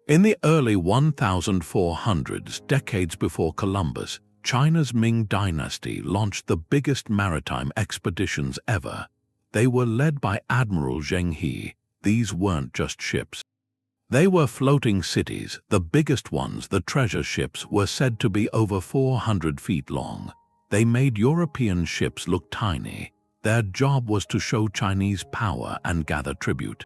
In the early 1400s, decades before Columbus, China's Ming dynasty launched the biggest maritime expeditions ever. They were led by Admiral Zheng He. These weren't just ships. They were floating cities. The biggest ones, the treasure ships, were said to be over 400 feet long. They made European ships look tiny. Their job was to show Chinese power and gather tribute.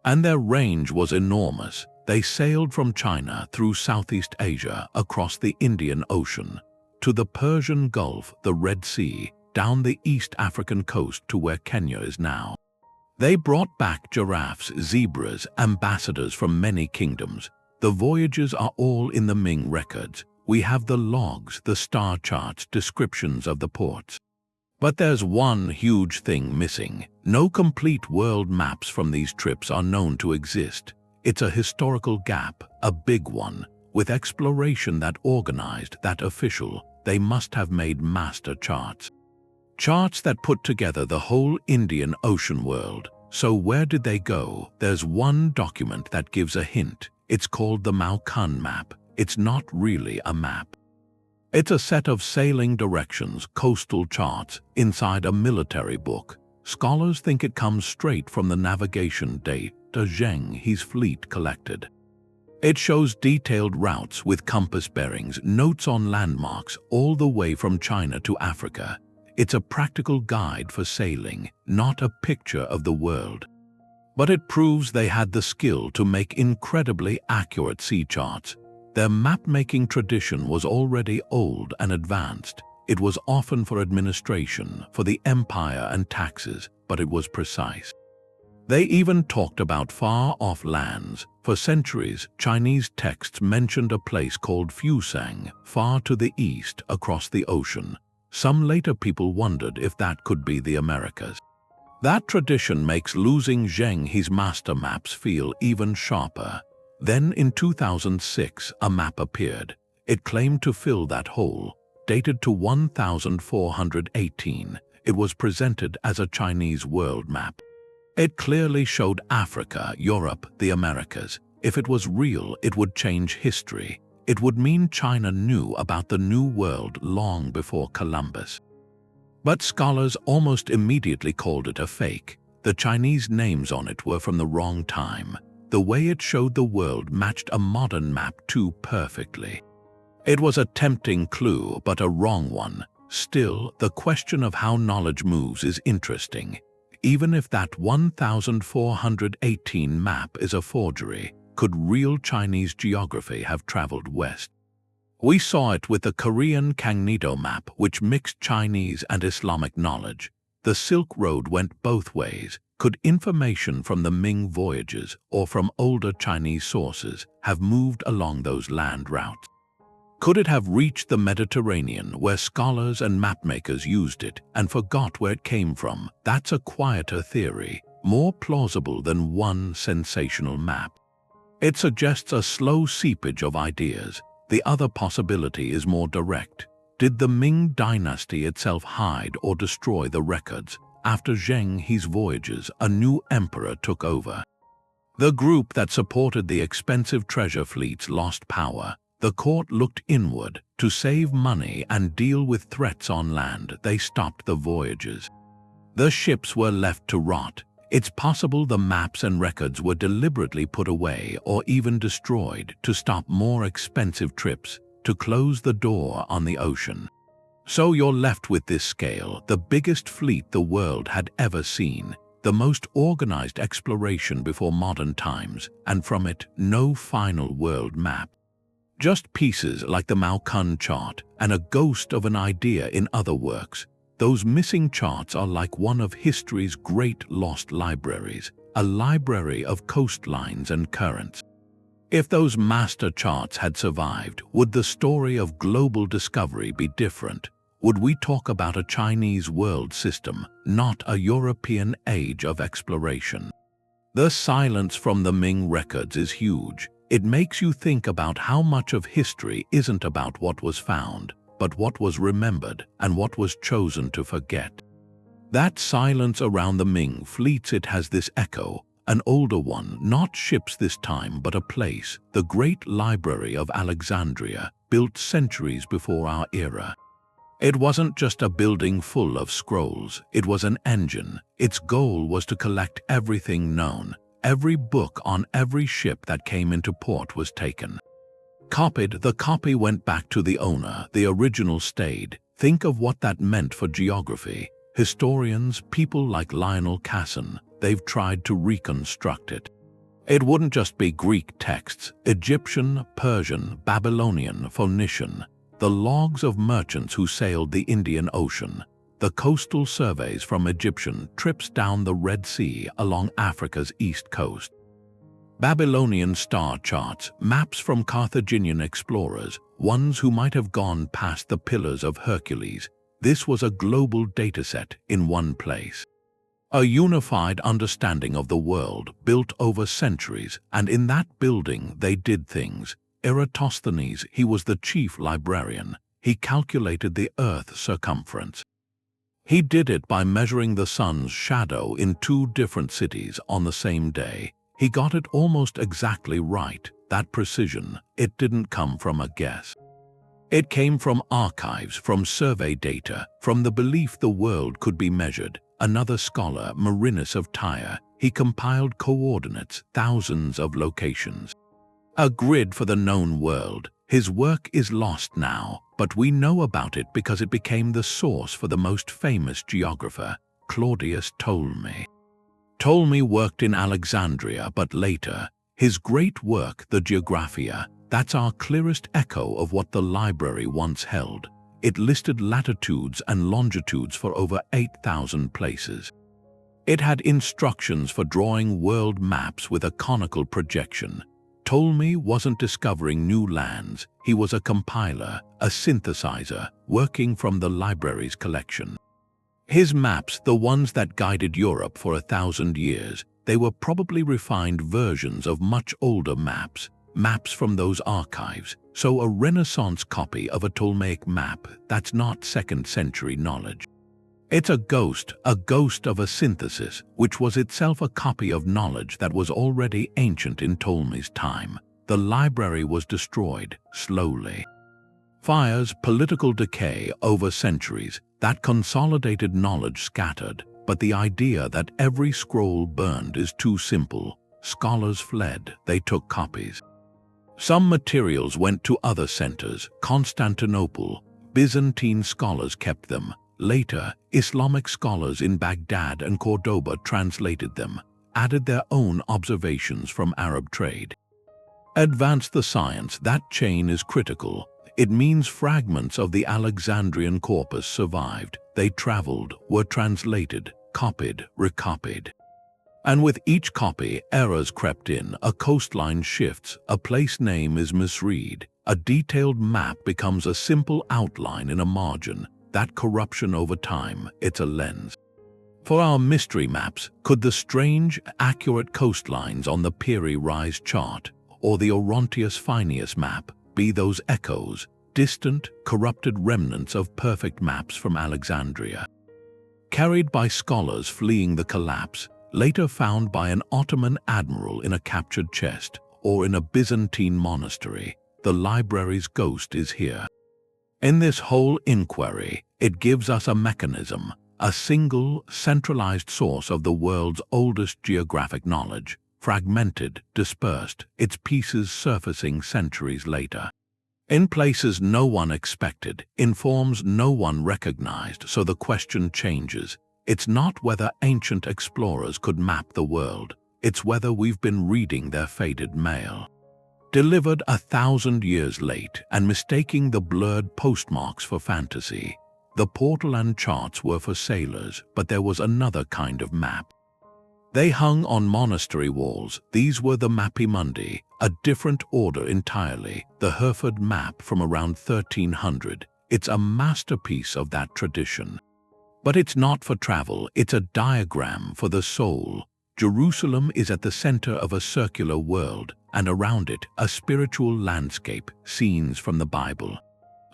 And their range was enormous. They sailed from China through Southeast Asia, across the Indian Ocean, to the Persian Gulf, the Red Sea, down the East African coast to where Kenya is now. They brought back giraffes, zebras, ambassadors from many kingdoms. The voyages are all in the Ming records. We have the logs, the star charts, descriptions of the ports. But there's one huge thing missing. No complete world maps from these trips are known to exist. It's a historical gap, a big one, with exploration that organized, that official. They must have made master charts. Charts that put together the whole Indian Ocean world. So where did they go? There's one document that gives a hint. It's called the Mao-Kun map. It's not really a map. It's a set of sailing directions, coastal charts, inside a military book. Scholars think it comes straight from the navigation data Zheng He's fleet collected. It shows detailed routes with compass bearings, notes on landmarks, all the way from China to Africa. It's a practical guide for sailing, not a picture of the world. But it proves they had the skill to make incredibly accurate sea charts. Their map-making tradition was already old and advanced. It was often for administration, for the empire and taxes, but it was precise. They even talked about far-off lands. For centuries, Chinese texts mentioned a place called Fusang, far to the east across the ocean. Some later people wondered if that could be the Americas. That tradition makes losing Zheng He's master maps feel even sharper. Then in 2006, a map appeared. It claimed to fill that hole. Dated to 1418, it was presented as a Chinese world map. It clearly showed Africa, Europe, the Americas. If it was real, it would change history. It would mean China knew about the New World long before Columbus. But scholars almost immediately called it a fake. The Chinese names on it were from the wrong time. The way it showed the world matched a modern map too perfectly. It was a tempting clue, but a wrong one. Still, the question of how knowledge moves is interesting. Even if that 1418 map is a forgery, could real Chinese geography have traveled west? We saw it with the Korean Kangnido map, which mixed Chinese and Islamic knowledge. The Silk Road went both ways. Could information from the Ming voyages or from older Chinese sources have moved along those land routes? Could it have reached the Mediterranean, where scholars and mapmakers used it and forgot where it came from? That's a quieter theory, more plausible than one sensational map. It suggests a slow seepage of ideas. The other possibility is more direct. Did the Ming dynasty itself hide or destroy the records? After Zheng He's voyages, a new emperor took over. The group that supported the expensive treasure fleets lost power. The court looked inward. To save money and deal with threats on land, they stopped the voyages. The ships were left to rot. It's possible the maps and records were deliberately put away or even destroyed to stop more expensive trips, to close the door on the ocean. So you're left with this scale, the biggest fleet the world had ever seen. the most organized exploration before modern times, and from it, no final world map. Just pieces like the Maokun chart and a ghost of an idea in other works. Those missing charts are like one of history's great lost libraries, a library of coastlines and currents. If those master charts had survived, would the story of global discovery be different? Would we talk about a Chinese world system, not a European age of exploration? The silence from the Ming records is huge. It makes you think about how much of history isn't about what was found, but what was remembered and what was chosen to forget. That silence around the Ming fleets, it has this echo, an older one, not ships this time, but a place, the great Library of Alexandria, built centuries before our era. It wasn't just a building full of scrolls, it was an engine. Its goal was to collect everything known. Every book on every ship that came into port was taken. Copied, the copy went back to the owner, the original stayed. Think of what that meant for geography. Historians, people like Lionel Casson, they've tried to reconstruct it. It wouldn't just be Greek texts, Egyptian, Persian, Babylonian, Phoenician, the logs of merchants who sailed the Indian Ocean, the coastal surveys from Egyptian trips down the Red Sea along Africa's east coast. Babylonian star charts, maps from Carthaginian explorers, ones who might have gone past the Pillars of Hercules. This was a global dataset in one place. A unified understanding of the world built over centuries, and in that building they did things. Eratosthenes, he was the chief librarian. He calculated the Earth's circumference. He did it by measuring the sun's shadow in two different cities on the same day. He got it almost exactly right. That precision, it didn't come from a guess. It came from archives, from survey data, from the belief the world could be measured. Another scholar, Marinus of Tyre, he compiled coordinates, thousands of locations. A grid for the known world. His work is lost now, but we know about it because it became the source for the most famous geographer, Claudius Ptolemy. Ptolemy worked in Alexandria, but later, his great work, the Geographia, that's our clearest echo of what the library once held. It listed latitudes and longitudes for over 8,000 places. It had instructions for drawing world maps with a conical projection. Ptolemy wasn't discovering new lands, he was a compiler, a synthesizer, working from the library's collection. His maps, the ones that guided Europe for 1,000 years, they were probably refined versions of much older maps, maps from those archives. So a Renaissance copy of a Ptolemaic map, that's not 2nd century knowledge. It's a ghost of a synthesis, which was itself a copy of knowledge that was already ancient in Ptolemy's time. The library was destroyed, slowly. Fires, political decay over centuries, that consolidated knowledge scattered, but the idea that every scroll burned is too simple. Scholars fled, they took copies. Some materials went to other centers, Constantinople. Byzantine scholars kept them. Later, Islamic scholars in Baghdad and Cordoba translated them, added their own observations from Arab trade. Advance the science, that chain is critical. It means fragments of the Alexandrian corpus survived. They traveled, were translated, copied, recopied. And with each copy, errors crept in, a coastline shifts, a place name is misread, a detailed map becomes a simple outline in a margin. That corruption over time, it's a lens. For our mystery maps, could the strange, accurate coastlines on the Piri Reis chart or the Oronteus Finaeus map be those echoes, distant, corrupted remnants of perfect maps from Alexandria? Carried by scholars fleeing the collapse, later found by an Ottoman admiral in a captured chest or in a Byzantine monastery, the library's ghost is here. In this whole inquiry, it gives us a mechanism, a single, centralized source of the world's oldest geographic knowledge, fragmented, dispersed, its pieces surfacing centuries later. In places no one expected, in forms no one recognized, so the question changes. It's not whether ancient explorers could map the world, it's whether we've been reading their faded mail. Delivered 1,000 years late and mistaking the blurred postmarks for fantasy, the Portolan charts were for sailors, but there was another kind of map. They hung on monastery walls. These were the Mappimundi, a different order entirely, the Hereford map from around 1300. It's a masterpiece of that tradition. But it's not for travel, it's a diagram for the soul. Jerusalem is at the center of a circular world, and around it, a spiritual landscape, scenes from the Bible.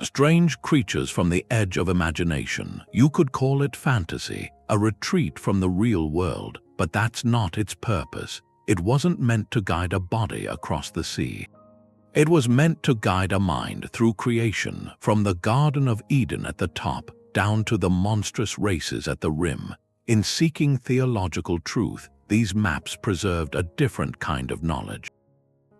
Strange creatures from the edge of imagination. You could call it fantasy, a retreat from the real world, but that's not its purpose. It wasn't meant to guide a body across the sea. It was meant to guide a mind through creation, from the Garden of Eden at the top, down to the monstrous races at the rim. In seeking theological truth, these maps preserved a different kind of knowledge.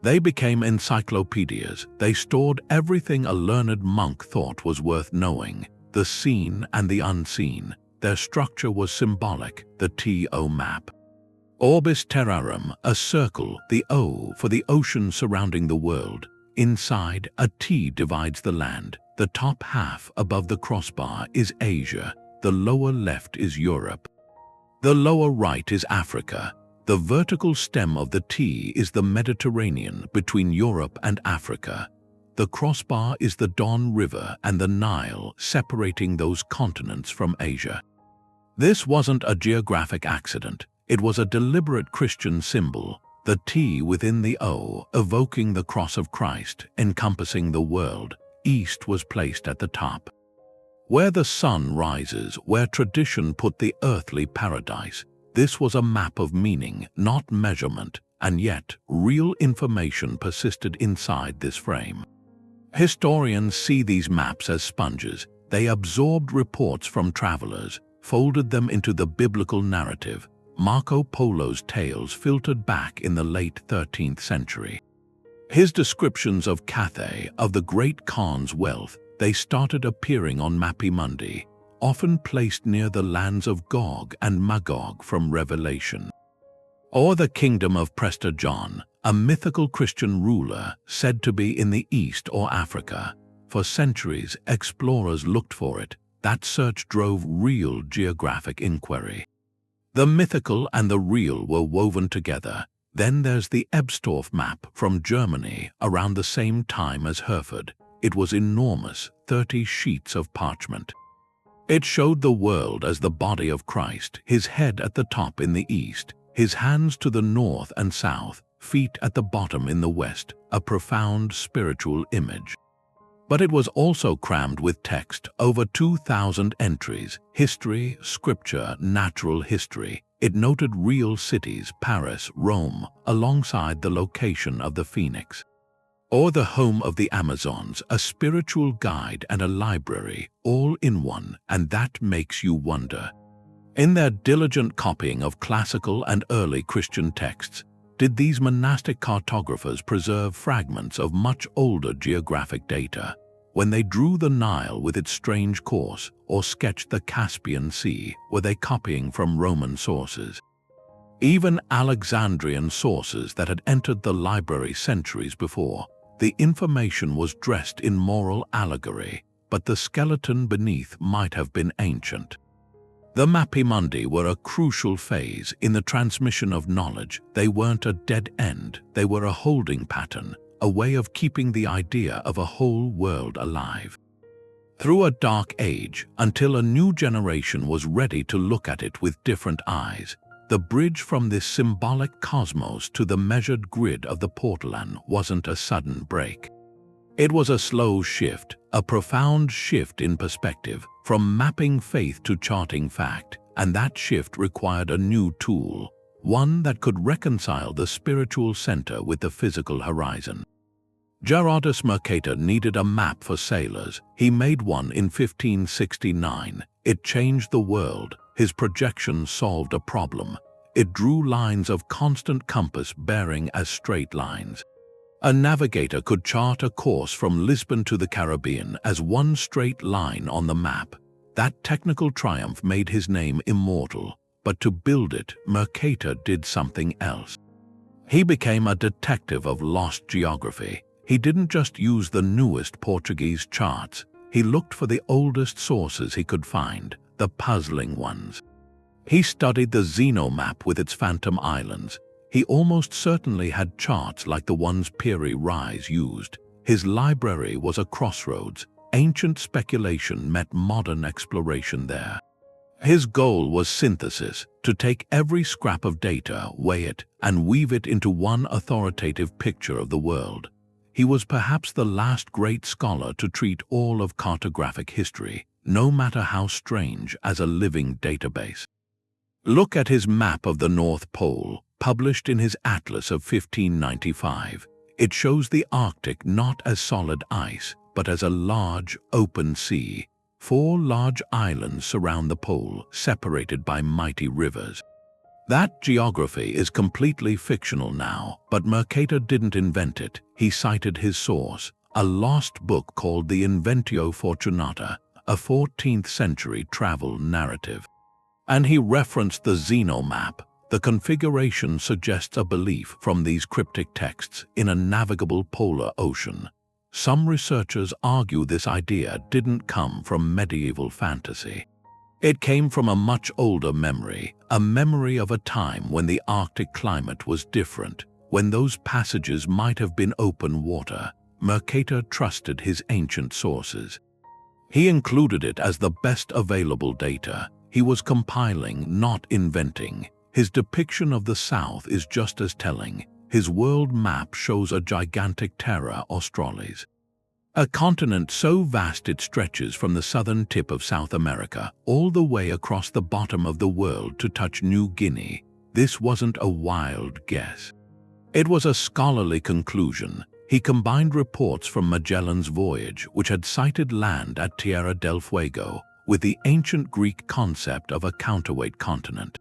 They became encyclopedias. They stored everything a learned monk thought was worth knowing, the seen and the unseen. Their structure was symbolic, the T-O map. Orbis terrarum, a circle, the O for the ocean surrounding the world. Inside, a T divides the land. The top half above the crossbar is Asia. The lower left is Europe. The lower right is Africa. The vertical stem of the T is the Mediterranean between Europe and Africa. The crossbar is the Don River and the Nile, separating those continents from Asia. This wasn't a geographic accident. It was a deliberate Christian symbol, the T within the O, evoking the cross of Christ, encompassing the world. East was placed at the top. Where the sun rises, where tradition put the earthly paradise. This was a map of meaning, not measurement, and yet real information persisted inside this frame. Historians see these maps as sponges. They absorbed reports from travelers, folded them into the biblical narrative. Marco Polo's tales filtered back in the late 13th century. His descriptions of Cathay, of the great Khan's wealth, they started appearing on Mappimundi, often placed near the lands of Gog and Magog from Revelation. Or the kingdom of Prester John, a mythical Christian ruler said to be in the East or Africa. For centuries, explorers looked for it. That search drove real geographic inquiry. The mythical and the real were woven together. Then there's the Ebstorf map from Germany around the same time as Hereford. It was enormous, 30 sheets of parchment. It showed the world as the body of Christ, his head at the top in the east, his hands to the north and south, feet at the bottom in the west, a profound spiritual image. But it was also crammed with text, over 2,000 entries, history, scripture, natural history. It noted real cities, Paris, Rome, alongside the location of the Phoenix. Or the home of the Amazons, a spiritual guide and a library, all in one, and that makes you wonder. In their diligent copying of classical and early Christian texts, did these monastic cartographers preserve fragments of much older geographic data? When they drew the Nile with its strange course, or sketched the Caspian Sea, were they copying from Roman sources? Even Alexandrian sources that had entered the library centuries before, the information was dressed in moral allegory, but the skeleton beneath might have been ancient. The Mappimundi were a crucial phase in the transmission of knowledge. They weren't a dead end, they were a holding pattern, a way of keeping the idea of a whole world alive. Through a dark age, until a new generation was ready to look at it with different eyes, the bridge from this symbolic cosmos to the measured grid of the Portolan wasn't a sudden break. It was a slow shift, a profound shift in perspective, from mapping faith to charting fact, and that shift required a new tool, one that could reconcile the spiritual center with the physical horizon. Gerardus Mercator needed a map for sailors. He made one in 1569. It changed the world. His projection solved a problem. It drew lines of constant compass bearing as straight lines. A navigator could chart a course from Lisbon to the Caribbean as one straight line on the map. That technical triumph made his name immortal, but to build it, Mercator did something else. He became a detective of lost geography. He didn't just use the newest Portuguese charts. He looked for the oldest sources he could find, the puzzling ones. He studied the Zeno map with its phantom islands. He almost certainly had charts like the ones Piri Reis used. His library was a crossroads. Ancient speculation met modern exploration there. His goal was synthesis, to take every scrap of data, weigh it, and weave it into one authoritative picture of the world. He was perhaps the last great scholar to treat all of cartographic history, no matter how strange, as a living database. Look at his map of the North Pole, published in his Atlas of 1595. It shows the Arctic not as solid ice, but as a large, open sea. 4 large islands surround the pole, separated by mighty rivers. That geography is completely fictional now, but Mercator didn't invent it. He cited his source, a lost book called the Inventio Fortunata, a 14th century travel narrative. And he referenced the Zeno map. The configuration suggests a belief from these cryptic texts in a navigable polar ocean. Some researchers argue this idea didn't come from medieval fantasy. It came from a much older memory, a memory of a time when the Arctic climate was different, when those passages might have been open water. Mercator trusted his ancient sources. He included it as the best available data. He was compiling, not inventing. His depiction of the South is just as telling. His world map shows a gigantic Terra Australis, a continent so vast it stretches from the southern tip of South America all the way across the bottom of the world to touch New Guinea. This wasn't a wild guess. It was a scholarly conclusion. He combined reports from Magellan's voyage, which had sighted land at Tierra del Fuego, with the ancient Greek concept of a counterweight continent.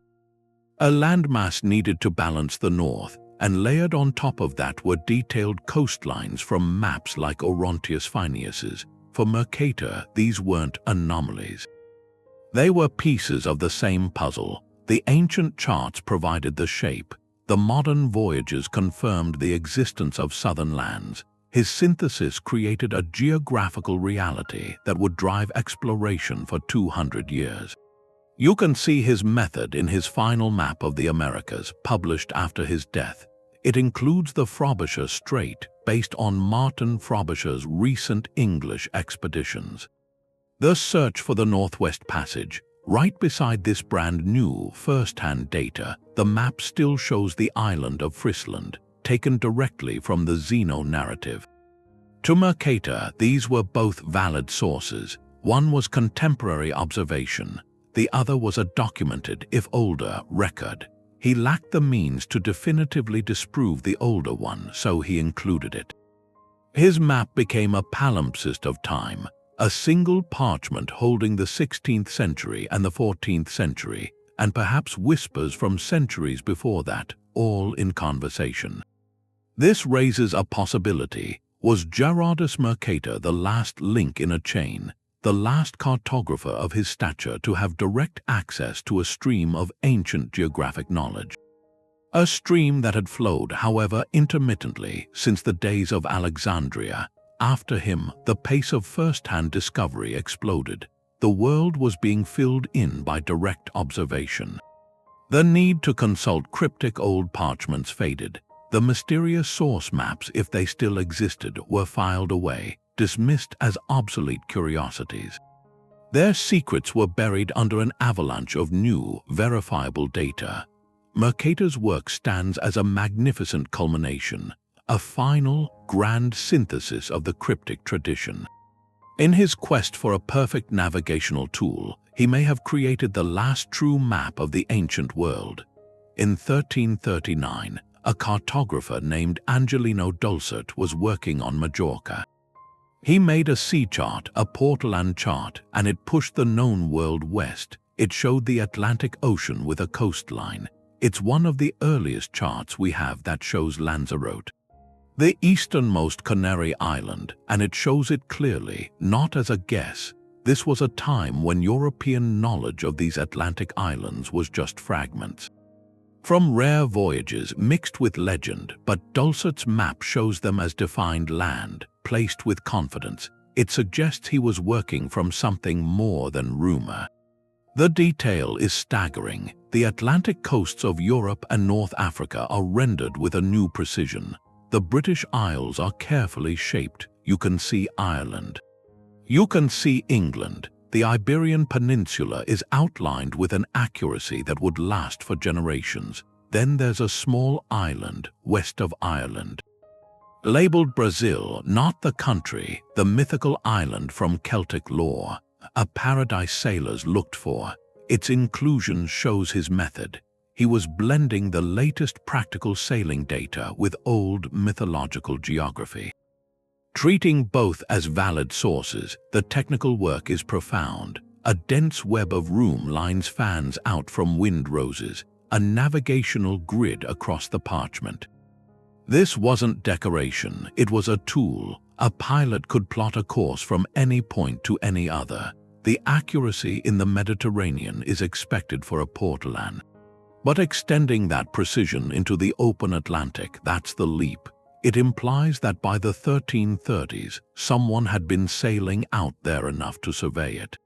A landmass needed to balance the north, and layered on top of that were detailed coastlines from maps like Oronteus Finaeus's. For Mercator, these weren't anomalies. They were pieces of the same puzzle. The ancient charts provided the shape. The modern voyages confirmed the existence of southern lands. His synthesis created a geographical reality that would drive exploration for 200 years. You can see his method in his final map of the Americas, published after his death. It includes the Frobisher Strait, based on Martin Frobisher's recent English expeditions. The search for the Northwest Passage. Right beside this brand new first-hand data, the map still shows the island of Friesland, taken directly from the Zeno narrative. To Mercator, these were both valid sources. One was contemporary observation. The other was a documented, if older, record. He lacked the means to definitively disprove the older one, so he included it. His map became a palimpsest of time, a single parchment holding the 16th century and the 14th century, and perhaps whispers from centuries before that, all in conversation. This raises a possibility. Was Gerardus Mercator the last link in a chain, the last cartographer of his stature to have direct access to a stream of ancient geographic knowledge? A stream that had flowed, however, intermittently since the days of Alexandria. After him, the pace of first-hand discovery exploded. The world was being filled in by direct observation. The need to consult cryptic old parchments faded. The mysterious source maps, if they still existed, were filed away, dismissed as obsolete curiosities. Their secrets were buried under an avalanche of new, verifiable data. Mercator's work stands as a magnificent culmination, a final, grand synthesis of the cryptic tradition. In his quest for a perfect navigational tool, he may have created the last true map of the ancient world. In 1339, a cartographer named Angelino Dulcet was working on Majorca. He made a sea chart, a Portolan chart, and it pushed the known world west. It showed the Atlantic Ocean with a coastline. It's one of the earliest charts we have that shows Lanzarote, the easternmost Canary Island, and it shows it clearly, not as a guess. This was a time when European knowledge of these Atlantic islands was just fragments. From rare voyages mixed with legend, but Dulcet's map shows them as defined land, placed with confidence. It suggests he was working from something more than rumor. The detail is staggering. The Atlantic coasts of Europe and North Africa are rendered with a new precision. The British Isles are carefully shaped. You can see Ireland. You can see England. The Iberian Peninsula is outlined with an accuracy that would last for generations. Then there's a small island west of Ireland. Labeled Brazil, not the country, the mythical island from Celtic lore, a paradise sailors looked for. Its inclusion shows his method. He was blending the latest practical sailing data with old mythological geography. Treating both as valid sources, the technical work is profound. A dense web of room lines fans out from wind roses, a navigational grid across the parchment. This wasn't decoration, it was a tool. A pilot could plot a course from any point to any other. The accuracy in the Mediterranean is expected for a Portolan. But extending that precision into the open Atlantic, that's the leap. It implies that by the 1330s, someone had been sailing out there enough to survey it.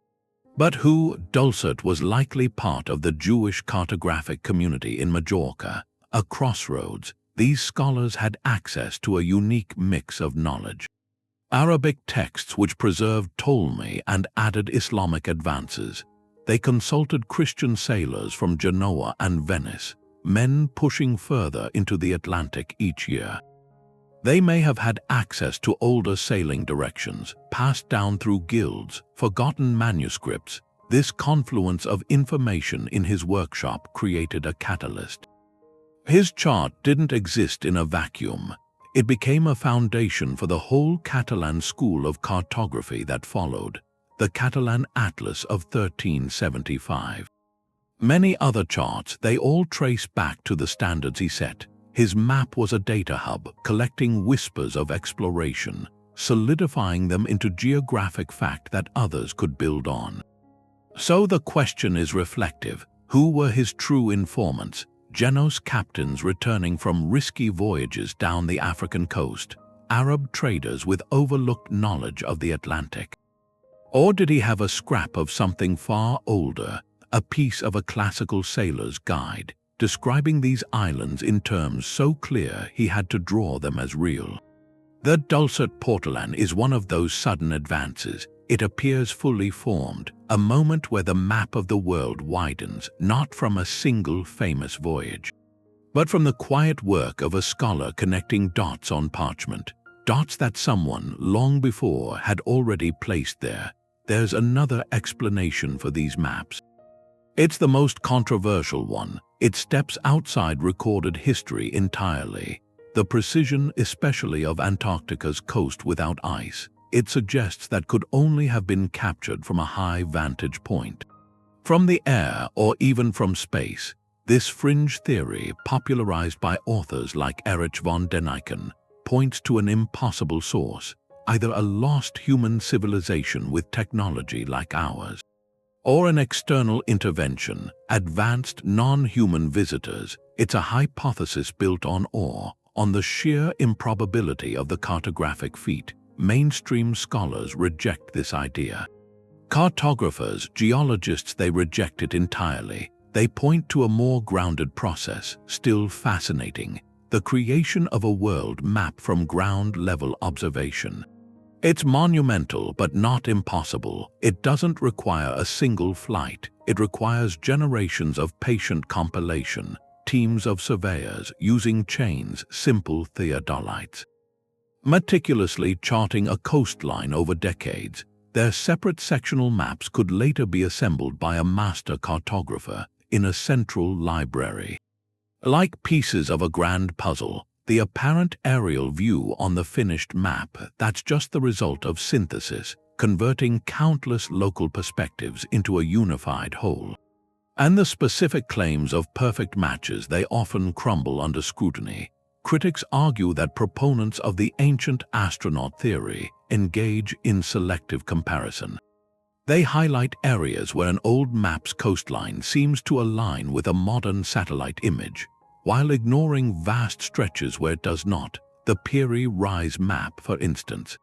But who? Dulcet was likely part of the Jewish cartographic community in Majorca, a crossroads. These scholars had access to a unique mix of knowledge. Arabic texts which preserved Ptolemy and added Islamic advances. They consulted Christian sailors from Genoa and Venice, men pushing further into the Atlantic each year. They may have had access to older sailing directions, passed down through guilds, forgotten manuscripts. This confluence of information in his workshop created a catalyst. His chart didn't exist in a vacuum. It became a foundation for the whole Catalan school of cartography that followed, the Catalan Atlas of 1375. Many other charts, they all trace back to the standards he set. His map was a data hub, collecting whispers of exploration, solidifying them into geographic fact that others could build on. So the question is reflective. Who were his true informants? Genoese captains returning from risky voyages down the African coast, Arab traders with overlooked knowledge of the Atlantic? Or did he have a scrap of something far older, a piece of a classical sailor's guide, describing these islands in terms so clear he had to draw them as real? The Dulcet Portolan is one of those sudden advances. It appears fully formed, a moment where the map of the world widens, not from a single famous voyage, but from the quiet work of a scholar connecting dots on parchment, dots that someone long before had already placed there. There's another explanation for these maps. It's the most controversial one. It steps outside recorded history entirely. The precision especially of Antarctica's coast without ice. It suggests that could only have been captured from a high vantage point. From the air or even from space, this fringe theory, popularized by authors like Erich von Däniken, points to an impossible source, either a lost human civilization with technology like ours, or an external intervention, advanced non-human visitors. It's a hypothesis built on awe, on the sheer improbability of the cartographic feat. Mainstream scholars reject this idea. Cartographers, geologists, they reject it entirely. They point to a more grounded process, still fascinating, the creation of a world map from ground-level observation. It's monumental but not impossible. It doesn't require a single flight. It requires generations of patient compilation, teams of surveyors using chains, simple theodolites, meticulously charting a coastline over decades. Their separate sectional maps could later be assembled by a master cartographer in a central library. Like pieces of a grand puzzle, the apparent aerial view on the finished map, that's just the result of synthesis, converting countless local perspectives into a unified whole. And the specific claims of perfect matches, they often crumble under scrutiny. Critics argue that proponents of the ancient astronaut theory engage in selective comparison. They highlight areas where an old map's coastline seems to align with a modern satellite image, while ignoring vast stretches where it does not. The Piri Reis map, for instance.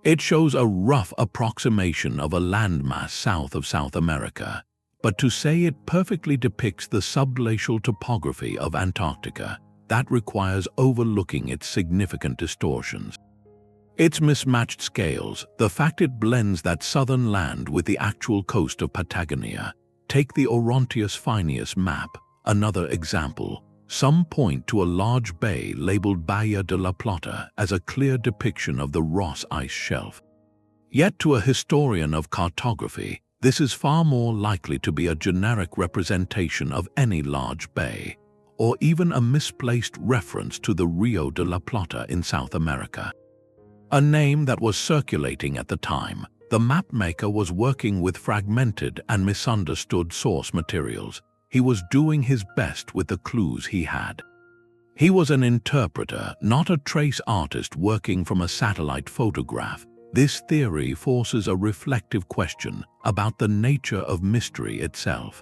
It shows a rough approximation of a landmass south of South America, but to say it perfectly depicts the subglacial topography of Antarctica, that requires overlooking its significant distortions. Its mismatched scales, the fact it blends that southern land with the actual coast of Patagonia. Take the Oronteus Finaeus map, another example. Some point to a large bay labeled Bahia de la Plata as a clear depiction of the Ross ice shelf. Yet to a historian of cartography, this is far more likely to be a generic representation of any large bay, or even a misplaced reference to the Rio de la Plata in South America. A name that was circulating at the time, the mapmaker was working with fragmented and misunderstood source materials. He was doing his best with the clues he had. He was an interpreter, not a trace artist working from a satellite photograph. This theory forces a reflective question about the nature of mystery itself.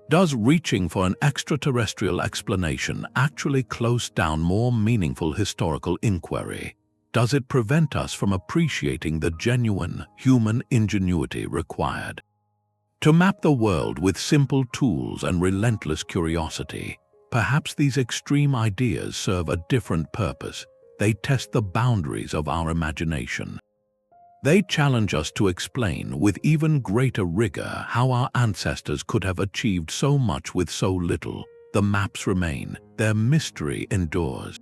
Does reaching for an extraterrestrial explanation actually close down more meaningful historical inquiry? Does it prevent us from appreciating the genuine human ingenuity required to map the world with simple tools and relentless curiosity? Perhaps these extreme ideas serve a different purpose. They test the boundaries of our imagination. They challenge us to explain with even greater rigor how our ancestors could have achieved so much with so little. The maps remain, their mystery endures.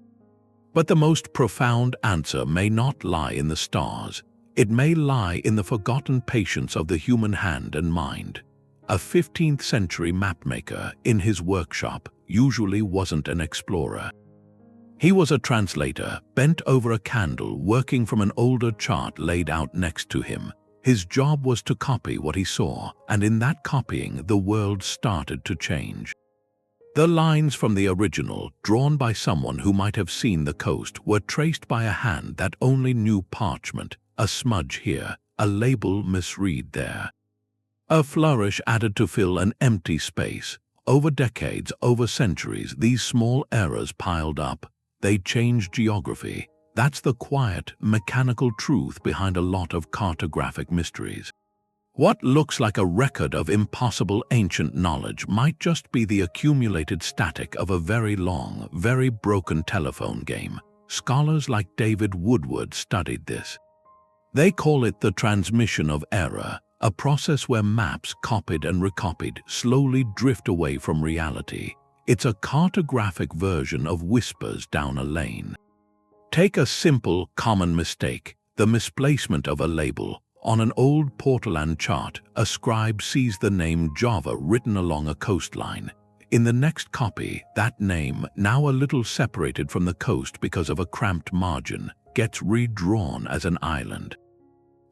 But the most profound answer may not lie in the stars. It may lie in the forgotten patience of the human hand and mind. A 15th century mapmaker in his workshop usually wasn't an explorer. He was a translator, bent over a candle, working from an older chart laid out next to him. His job was to copy what he saw, and in that copying, the world started to change. The lines from the original, drawn by someone who might have seen the coast, were traced by a hand that only knew parchment. A smudge here, a label misread there. A flourish added to fill an empty space. Over decades, over centuries, these small errors piled up. They changed geography. That's the quiet, mechanical truth behind a lot of cartographic mysteries. What looks like a record of impossible ancient knowledge might just be the accumulated static of a very long, very broken telephone game. Scholars like David Woodward studied this. They call it the transmission of error, a process where maps copied and recopied slowly drift away from reality. It's a cartographic version of whispers down a lane. Take a simple, common mistake, the misplacement of a label. On an old Portolan chart, a scribe sees the name Java written along a coastline. In the next copy, that name, now a little separated from the coast because of a cramped margin, gets redrawn as an island.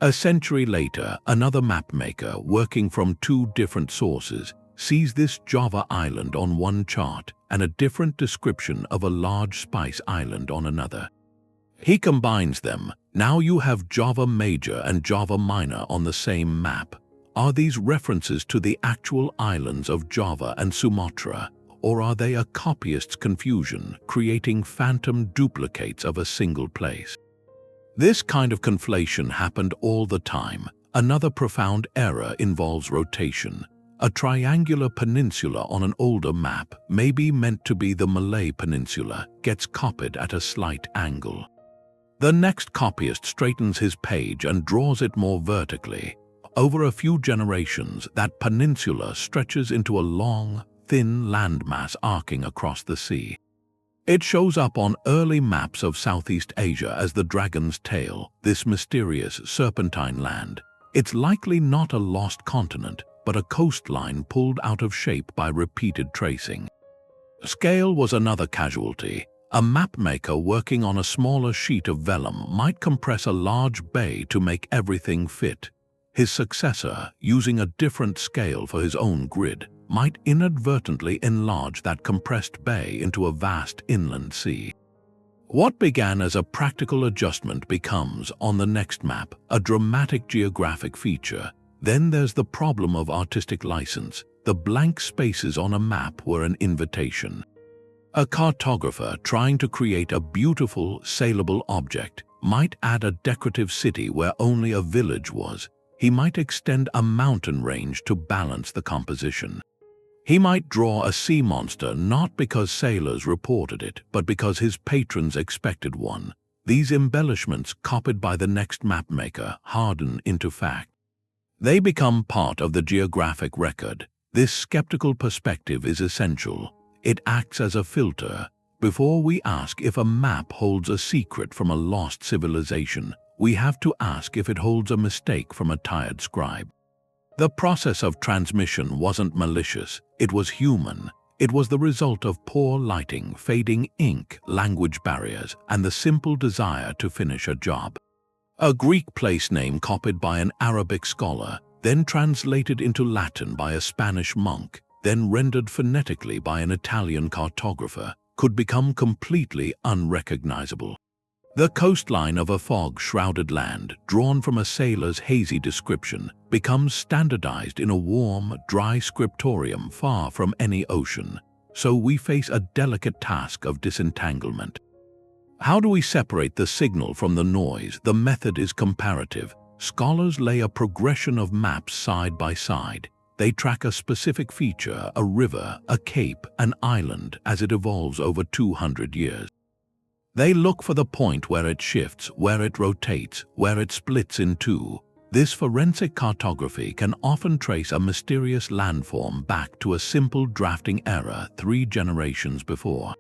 A century later, another mapmaker, working from two different sources, sees this Java island on one chart and a different description of a large spice island on another. He combines them. Now you have Java Major and Java Minor on the same map. Are these references to the actual islands of Java and Sumatra, or are they a copyist's confusion, creating phantom duplicates of a single place? This kind of conflation happened all the time. Another profound error involves rotation. A triangular peninsula on an older map, maybe meant to be the Malay Peninsula, gets copied at a slight angle. The next copyist straightens his page and draws it more vertically. Over a few generations, that peninsula stretches into a long, thin landmass arcing across the sea. It shows up on early maps of Southeast Asia as the Dragon's Tail, this mysterious serpentine land. It's likely not a lost continent, but a coastline pulled out of shape by repeated tracing. Scale was another casualty. A mapmaker working on a smaller sheet of vellum might compress a large bay to make everything fit. His successor, using a different scale for his own grid, might inadvertently enlarge that compressed bay into a vast inland sea. What began as a practical adjustment becomes, on the next map, a dramatic geographic feature. Then there's the problem of artistic license. The blank spaces on a map were an invitation. A cartographer trying to create a beautiful, sailable object might add a decorative city where only a village was. He might extend a mountain range to balance the composition. He might draw a sea monster not because sailors reported it, but because his patrons expected one. These embellishments, copied by the next mapmaker, harden into fact. They become part of the geographic record. This skeptical perspective is essential. It acts as a filter. Before we ask if a map holds a secret from a lost civilization, we have to ask if it holds a mistake from a tired scribe. The process of transmission wasn't malicious, it was human. It was the result of poor lighting, fading ink, language barriers, and the simple desire to finish a job. A Greek place name copied by an Arabic scholar, then translated into Latin by a Spanish monk, then rendered phonetically by an Italian cartographer, could become completely unrecognizable. The coastline of a fog-shrouded land, drawn from a sailor's hazy description, becomes standardized in a warm, dry scriptorium far from any ocean, so we face a delicate task of disentanglement. How do we separate the signal from the noise? The method is comparative. Scholars lay a progression of maps side by side. They track a specific feature, a river, a cape, an island, as it evolves over 200 years. They look for the point where it shifts, where it rotates, where it splits in two. This forensic cartography can often trace a mysterious landform back to a simple drafting error 3 generations before.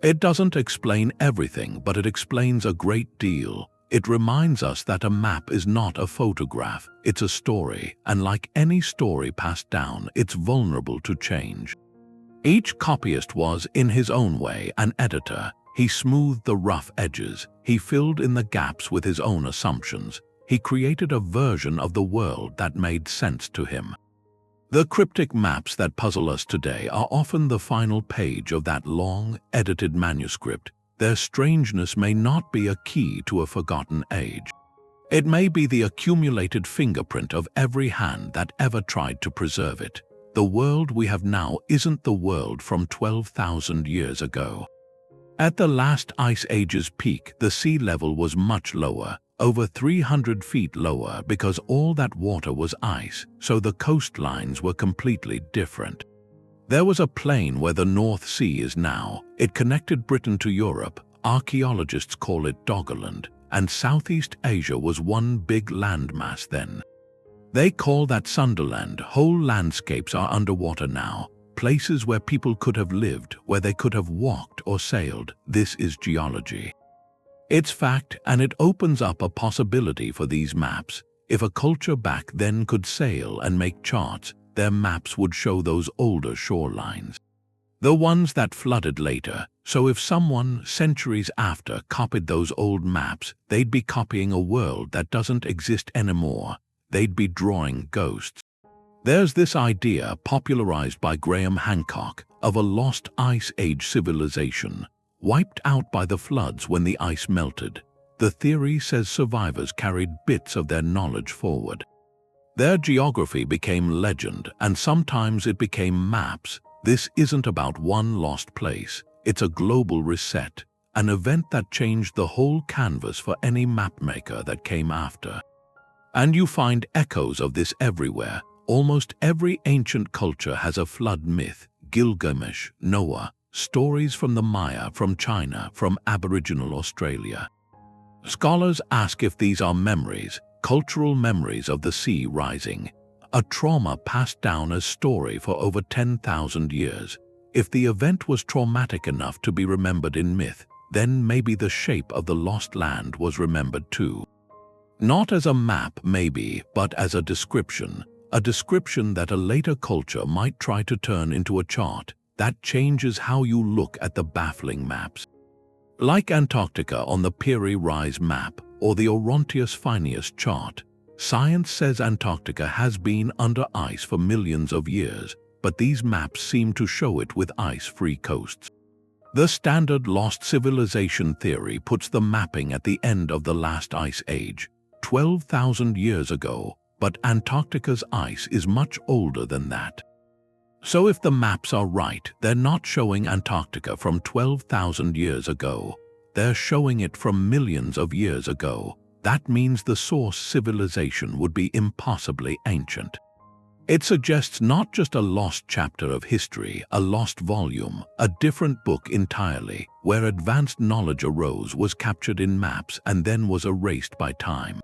It doesn't explain everything, but it explains a great deal. It reminds us that a map is not a photograph, it's a story, and like any story passed down, it's vulnerable to change. Each copyist was, in his own way, an editor. He smoothed the rough edges, he filled in the gaps with his own assumptions, he created a version of the world that made sense to him. The cryptic maps that puzzle us today are often the final page of that long, edited manuscript. Their strangeness may not be a key to a forgotten age. It may be the accumulated fingerprint of every hand that ever tried to preserve it. The world we have now isn't the world from 12,000 years ago. At the last ice age's peak, the sea level was much lower, over 300 feet lower, because all that water was ice, so the coastlines were completely different. There was a plain where the North Sea is now. It connected Britain to Europe. Archaeologists call it Doggerland, and Southeast Asia was one big landmass then. They call that Sunderland. Whole landscapes are underwater now. Places where people could have lived, where they could have walked or sailed. This is geology. It's fact, and it opens up a possibility for these maps. If a culture back then could sail and make charts, their maps would show those older shorelines. The ones that flooded later, so if someone, centuries after, copied those old maps, they'd be copying a world that doesn't exist anymore. They'd be drawing ghosts. There's this idea, popularized by Graham Hancock, of a lost Ice Age civilization, wiped out by the floods when the ice melted. The theory says survivors carried bits of their knowledge forward. Their geography became legend, and sometimes it became maps. This isn't about one lost place. It's a global reset, an event that changed the whole canvas for any mapmaker that came after. And you find echoes of this everywhere. Almost every ancient culture has a flood myth. Gilgamesh, Noah, stories from the Maya, from China, from Aboriginal Australia. Scholars ask if these are memories, cultural memories of the sea rising, a trauma passed down as story for over 10,000 years. If the event was traumatic enough to be remembered in myth, then maybe the shape of the lost land was remembered too. Not as a map, maybe, but as a description that a later culture might try to turn into a chart that changes how you look at the baffling maps. Like Antarctica on the Piri Reis map or the Oronteus Finaeus chart, science says Antarctica has been under ice for millions of years, but these maps seem to show it with ice-free coasts. The standard lost civilization theory puts the mapping at the end of the last ice age, 12,000 years ago, but Antarctica's ice is much older than that. So if the maps are right, they're not showing Antarctica from 12,000 years ago. They're showing it from millions of years ago. That means the source civilization would be impossibly ancient. It suggests not just a lost chapter of history, a lost volume, a different book entirely, where advanced knowledge arose, was captured in maps, and then was erased by time.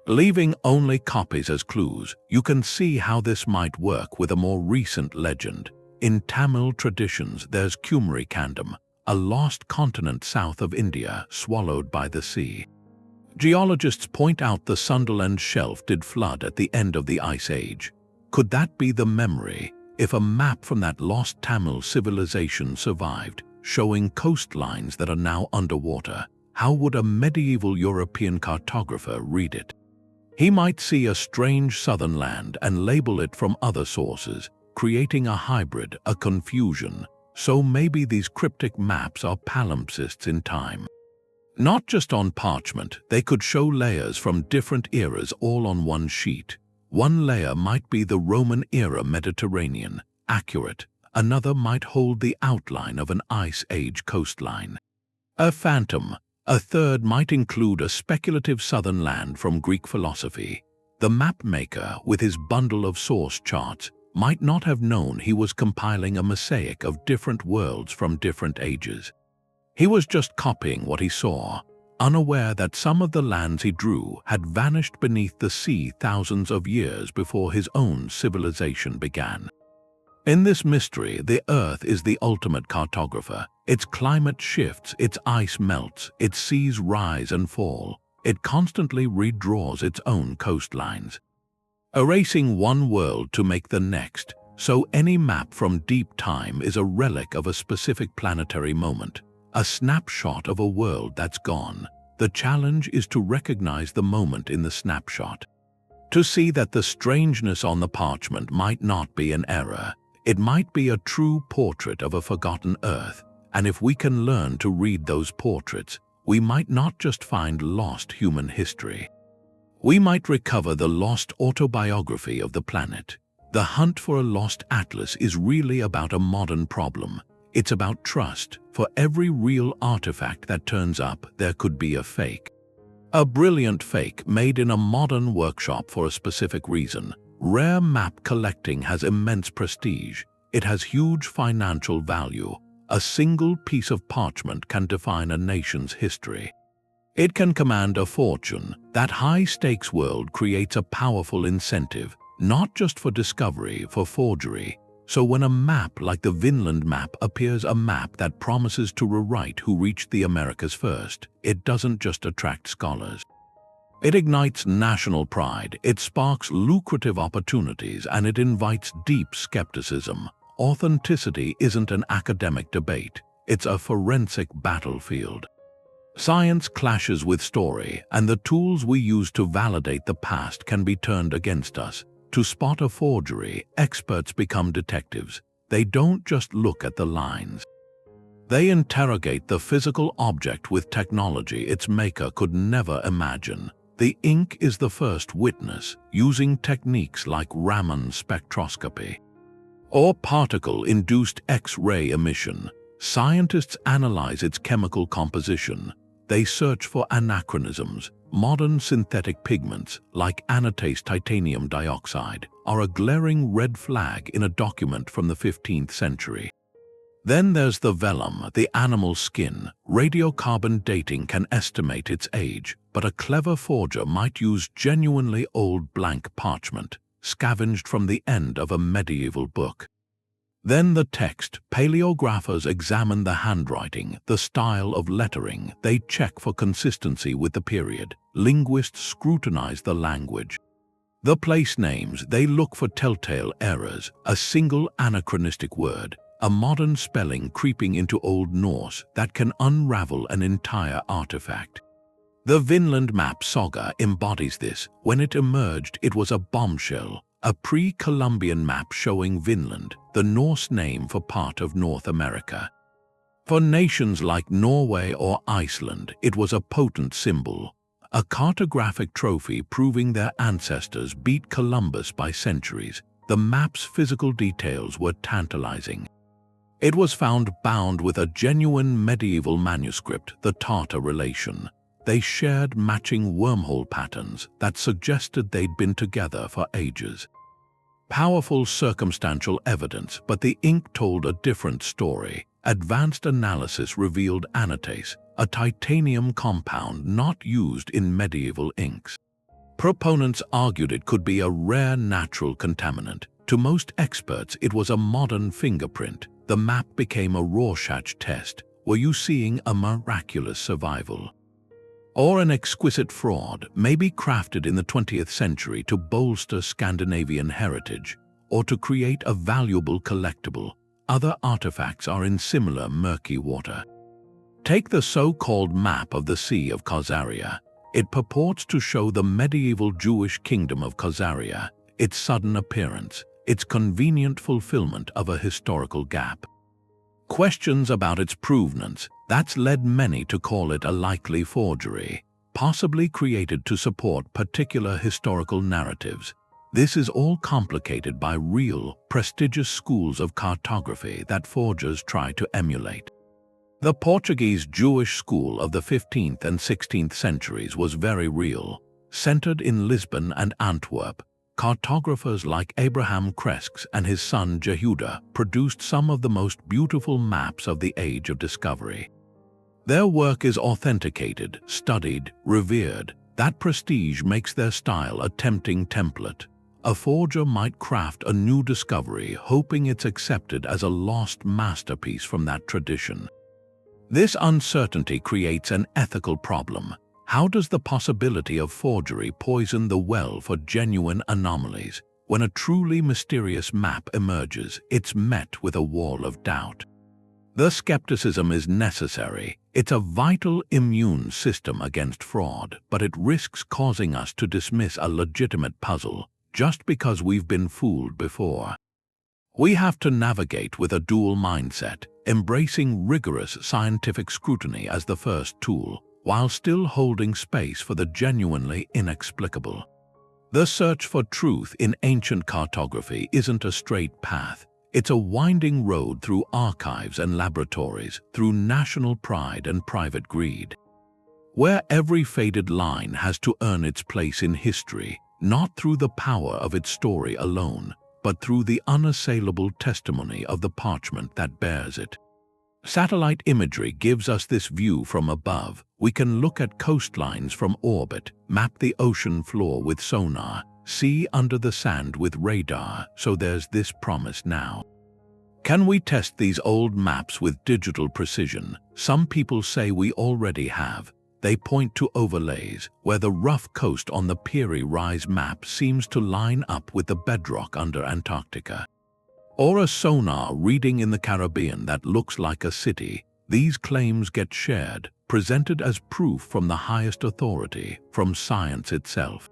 Leaving only copies as clues, you can see how this might work with a more recent legend. In Tamil traditions, there's Kumari Kandam, a lost continent south of India, swallowed by the sea. Geologists point out the Sunderland Shelf did flood at the end of the Ice Age. Could that be the memory? If a map from that lost Tamil civilization survived, showing coastlines that are now underwater, how would a medieval European cartographer read it? He might see a strange southern land and label it from other sources, creating a hybrid, a confusion. So maybe these cryptic maps are palimpsests in time. Not just on parchment, they could show layers from different eras all on one sheet. One layer might be the Roman-era Mediterranean, accurate. Another might hold the outline of an Ice Age coastline. A phantom. A third might include a speculative southern land from Greek philosophy. The map maker, with his bundle of source charts, might not have known he was compiling a mosaic of different worlds from different ages. He was just copying what he saw, unaware that some of the lands he drew had vanished beneath the sea thousands of years before his own civilization began. In this mystery, the Earth is the ultimate cartographer. Its climate shifts, its ice melts, its seas rise and fall. It constantly redraws its own coastlines, erasing one world to make the next. So any map from deep time is a relic of a specific planetary moment, a snapshot of a world that's gone. The challenge is to recognize the moment in the snapshot, to see that the strangeness on the parchment might not be an error. It might be a true portrait of a forgotten Earth, and if we can learn to read those portraits, we might not just find lost human history. We might recover the lost autobiography of the planet. The hunt for a lost atlas is really about a modern problem. It's about trust. For every real artifact that turns up, there could be a fake. A brilliant fake made in a modern workshop for a specific reason. Rare map collecting has immense prestige. It has huge financial value. A single piece of parchment can define a nation's history. It can command a fortune. That high-stakes world creates a powerful incentive, not just for discovery, for forgery. So when a map like the Vinland map appears, a map that promises to rewrite who reached the Americas first, it doesn't just attract scholars. It ignites national pride, it sparks lucrative opportunities, and it invites deep skepticism. Authenticity isn't an academic debate, it's a forensic battlefield. Science clashes with story, and the tools we use to validate the past can be turned against us. To spot a forgery, experts become detectives. They don't just look at the lines. They interrogate the physical object with technology its maker could never imagine. The ink is the first witness, using techniques like Raman spectroscopy or particle-induced X-ray emission. Scientists analyze its chemical composition. They search for anachronisms. Modern synthetic pigments, like anatase titanium dioxide, are a glaring red flag in a document from the 15th century. Then there's the vellum, the animal skin. Radiocarbon dating can estimate its age, but a clever forger might use genuinely old blank parchment, scavenged from the end of a medieval book. Then the text. Paleographers examine the handwriting, the style of lettering. They check for consistency with the period. Linguists scrutinize the language. The place names. They look for telltale errors, a single anachronistic word, a modern spelling creeping into Old Norse that can unravel an entire artifact. The Vinland Map saga embodies this. When it emerged, it was a bombshell. A pre-Columbian map showing Vinland, the Norse name for part of North America. For nations like Norway or Iceland, it was a potent symbol. a cartographic trophy proving their ancestors beat Columbus by centuries. The map's physical details were tantalizing. It was found bound with a genuine medieval manuscript, the Tartar Relation. They shared matching wormhole patterns that suggested they'd been together for ages. Powerful circumstantial evidence, but the ink told a different story. Advanced analysis revealed anatase, a titanium compound not used in medieval inks. Proponents argued it could be a rare natural contaminant. To most experts, it was a modern fingerprint. The map became a Rorschach test. Were you seeing a miraculous survival? Or an exquisite fraud, maybe crafted in the 20th century to bolster Scandinavian heritage, or to create a valuable collectible? Other artifacts are in similar murky water. Take the so-called map of the Sea of Khazaria. It purports to show the medieval Jewish kingdom of Khazaria, its sudden appearance, its convenient fulfillment of a historical gap. Questions about its provenance, that's led many to call it a likely forgery, possibly created to support particular historical narratives. This is all complicated by real, prestigious schools of cartography that forgers try to emulate. The Portuguese Jewish school of the 15th and 16th centuries was very real. Centered in Lisbon and Antwerp, cartographers like Abraham Cresques and his son Jehuda produced some of the most beautiful maps of the Age of Discovery. Their work is authenticated, studied, revered. That prestige makes their style a tempting template. A forger might craft a new discovery, hoping it's accepted as a lost masterpiece from that tradition. This uncertainty creates an ethical problem. How does the possibility of forgery poison the well for genuine anomalies? When a truly mysterious map emerges, it's met with a wall of doubt. The skepticism is necessary. It's a vital immune system against fraud, but it risks causing us to dismiss a legitimate puzzle just because we've been fooled before. We have to navigate with a dual mindset, embracing rigorous scientific scrutiny as the first tool, while still holding space for the genuinely inexplicable. The search for truth in ancient cartography isn't a straight path. It's a winding road through archives and laboratories, through national pride and private greed, where every faded line has to earn its place in history, not through the power of its story alone, but through the unassailable testimony of the parchment that bears it. Satellite imagery gives us this view from above. We can look at coastlines from orbit, map the ocean floor with sonar, see under the sand with radar, so there's this promise now. Can we test these old maps with digital precision? Some people say we already have. They point to overlays, where the rough coast on the Piri Reis map seems to line up with the bedrock under Antarctica. Or a sonar reading in the Caribbean that looks like a city. These claims get shared, presented as proof from the highest authority, from science itself.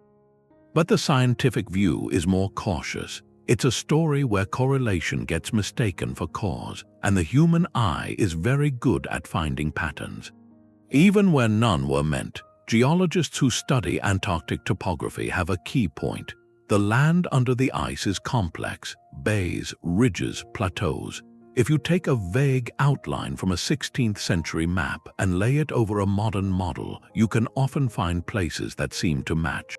But the scientific view is more cautious. It's a story where correlation gets mistaken for cause, and the human eye is very good at finding patterns, even where none were meant. Geologists who study Antarctic topography have a key point. The land under the ice is complex: bays, ridges, plateaus. If you take a vague outline from a 16th century map and lay it over a modern model, you can often find places that seem to match.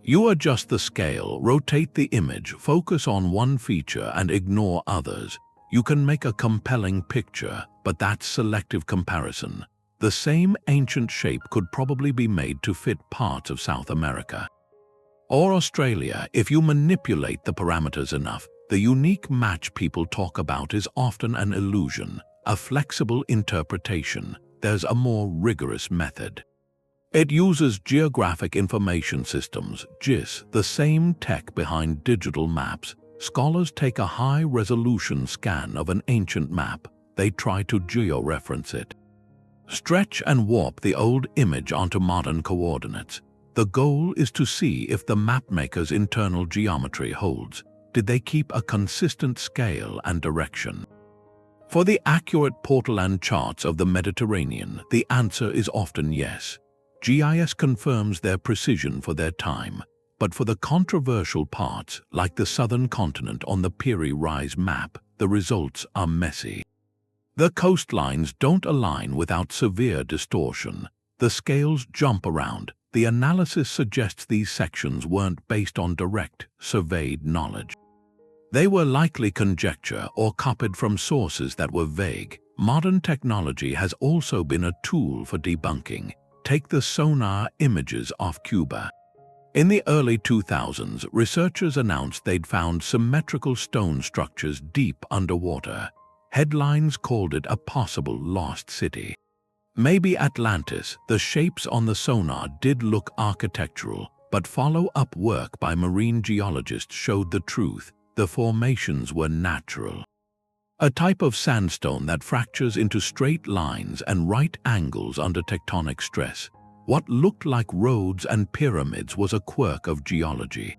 You adjust the scale, rotate the image, focus on one feature and ignore others. You can make a compelling picture, but that's selective comparison. The same ancient shape could probably be made to fit parts of South America or Australia if you manipulate the parameters enough. The unique match people talk about is often an illusion, a flexible interpretation. There's a more rigorous method. It uses Geographic Information Systems, GIS, the same tech behind digital maps. Scholars take a high-resolution scan of an ancient map. They try to georeference it, stretch and warp the old image onto modern coordinates. The goal is to see if the mapmaker's internal geometry holds. Did they keep a consistent scale and direction? For the accurate Portolan charts of the Mediterranean, the answer is often yes. GIS confirms their precision for their time, but for the controversial parts, like the southern continent on the Piri Reis map, the results are messy. The coastlines don't align without severe distortion. The scales jump around. The analysis suggests these sections weren't based on direct, surveyed knowledge. They were likely conjecture or copied from sources that were vague. Modern technology has also been a tool for debunking. Take the sonar images off Cuba. In the early 2000s, researchers announced they'd found symmetrical stone structures deep underwater. Headlines called it a possible lost city. Maybe Atlantis. The shapes on the sonar did look architectural, but follow-up work by marine geologists showed the truth. The formations were natural. A type of sandstone that fractures into straight lines and right angles under tectonic stress. What looked like roads and pyramids was a quirk of geology.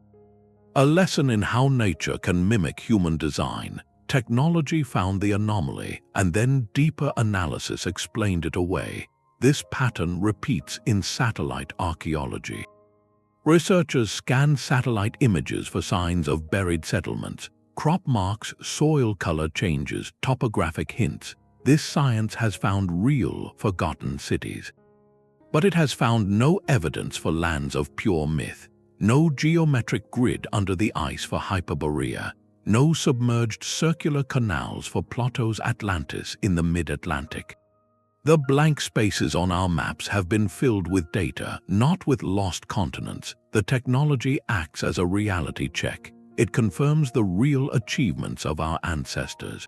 A lesson in how nature can mimic human design. Technology found the anomaly, and then deeper analysis explained it away. This pattern repeats in satellite archaeology. Researchers scan satellite images for signs of buried settlements, crop marks, soil color changes, topographic hints. This science has found real, forgotten cities. But it has found no evidence for lands of pure myth, no geometric grid under the ice for Hyperborea, no submerged circular canals for Plato's Atlantis in the mid-Atlantic. The blank spaces on our maps have been filled with data, not with lost continents. The technology acts as a reality check. It confirms the real achievements of our ancestors,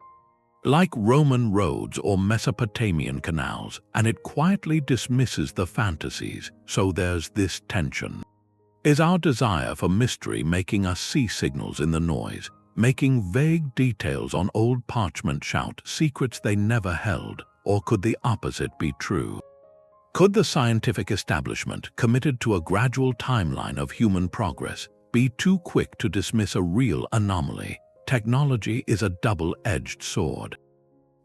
like Roman roads or Mesopotamian canals, and it quietly dismisses the fantasies. So there's this tension. Is our desire for mystery making us see signals in the noise, making vague details on old parchment shout secrets they never held? Or could the opposite be true? Could the scientific establishment, committed to a gradual timeline of human progress, be too quick to dismiss a real anomaly? Technology is a double-edged sword.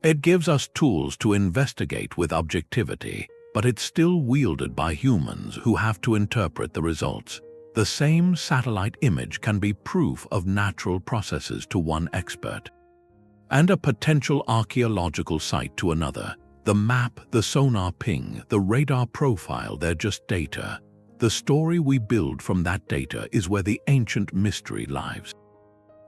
It gives us tools to investigate with objectivity, but it's still wielded by humans who have to interpret the results. The same satellite image can be proof of natural processes to one expert, and a potential archaeological site to another. The map, the sonar ping, the radar profile, they're just data. The story we build from that data is where the ancient mystery lies.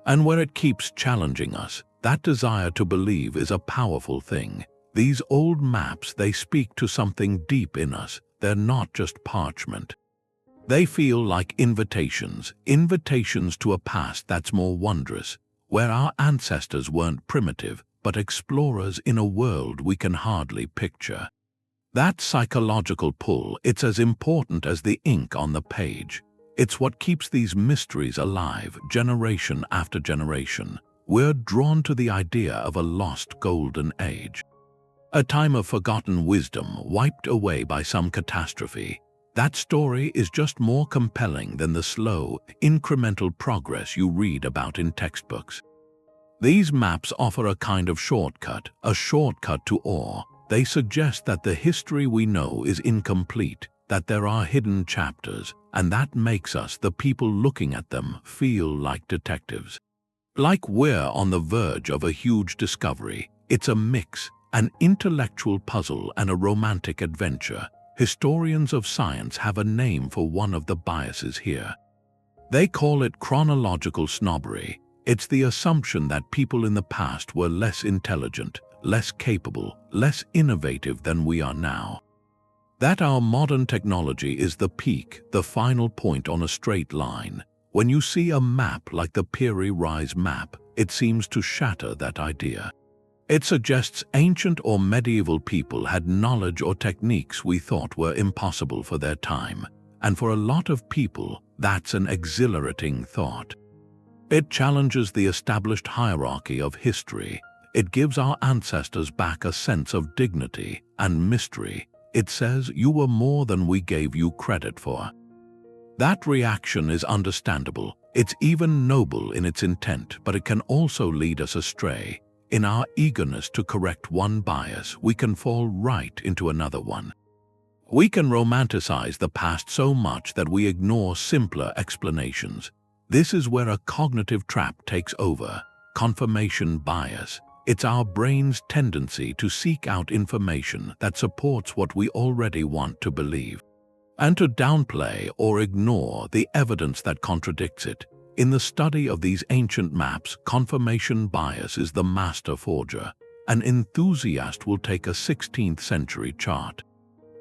And where it keeps challenging us, that desire to believe is a powerful thing. These old maps, they speak to something deep in us. They're not just parchment. They feel like invitations to a past that's more wondrous, where our ancestors weren't primitive, but explorers in a world we can hardly picture. That psychological pull, it's as important as the ink on the page. It's what keeps these mysteries alive, generation after generation. We're drawn to the idea of a lost golden age, a time of forgotten wisdom wiped away by some catastrophe. That story is just more compelling than the slow, incremental progress you read about in textbooks. These maps offer a kind of shortcut to awe. They suggest that the history we know is incomplete, that there are hidden chapters, and that makes us, the people looking at them, feel like detectives. Like we're on the verge of a huge discovery. It's a mix, an intellectual puzzle and a romantic adventure. Historians of science have a name for one of the biases here. They call it chronological snobbery. It's the assumption that people in the past were less intelligent, less capable, less innovative than we are now. That our modern technology is the peak, the final point on a straight line. When you see a map like the Piri Reis map, it seems to shatter that idea. It suggests ancient or medieval people had knowledge or techniques we thought were impossible for their time, and for a lot of people, that's an exhilarating thought. It challenges the established hierarchy of history. It gives our ancestors back a sense of dignity and mystery. It says you were more than we gave you credit for. That reaction is understandable. It's even noble in its intent, but it can also lead us astray. In our eagerness to correct one bias, we can fall right into another one. We can romanticize the past so much that we ignore simpler explanations. This is where a cognitive trap takes over, confirmation bias. It's our brain's tendency to seek out information that supports what we already want to believe, and to downplay or ignore the evidence that contradicts it. In the study of these ancient maps, confirmation bias is the master forger. An enthusiast will take a 16th century chart.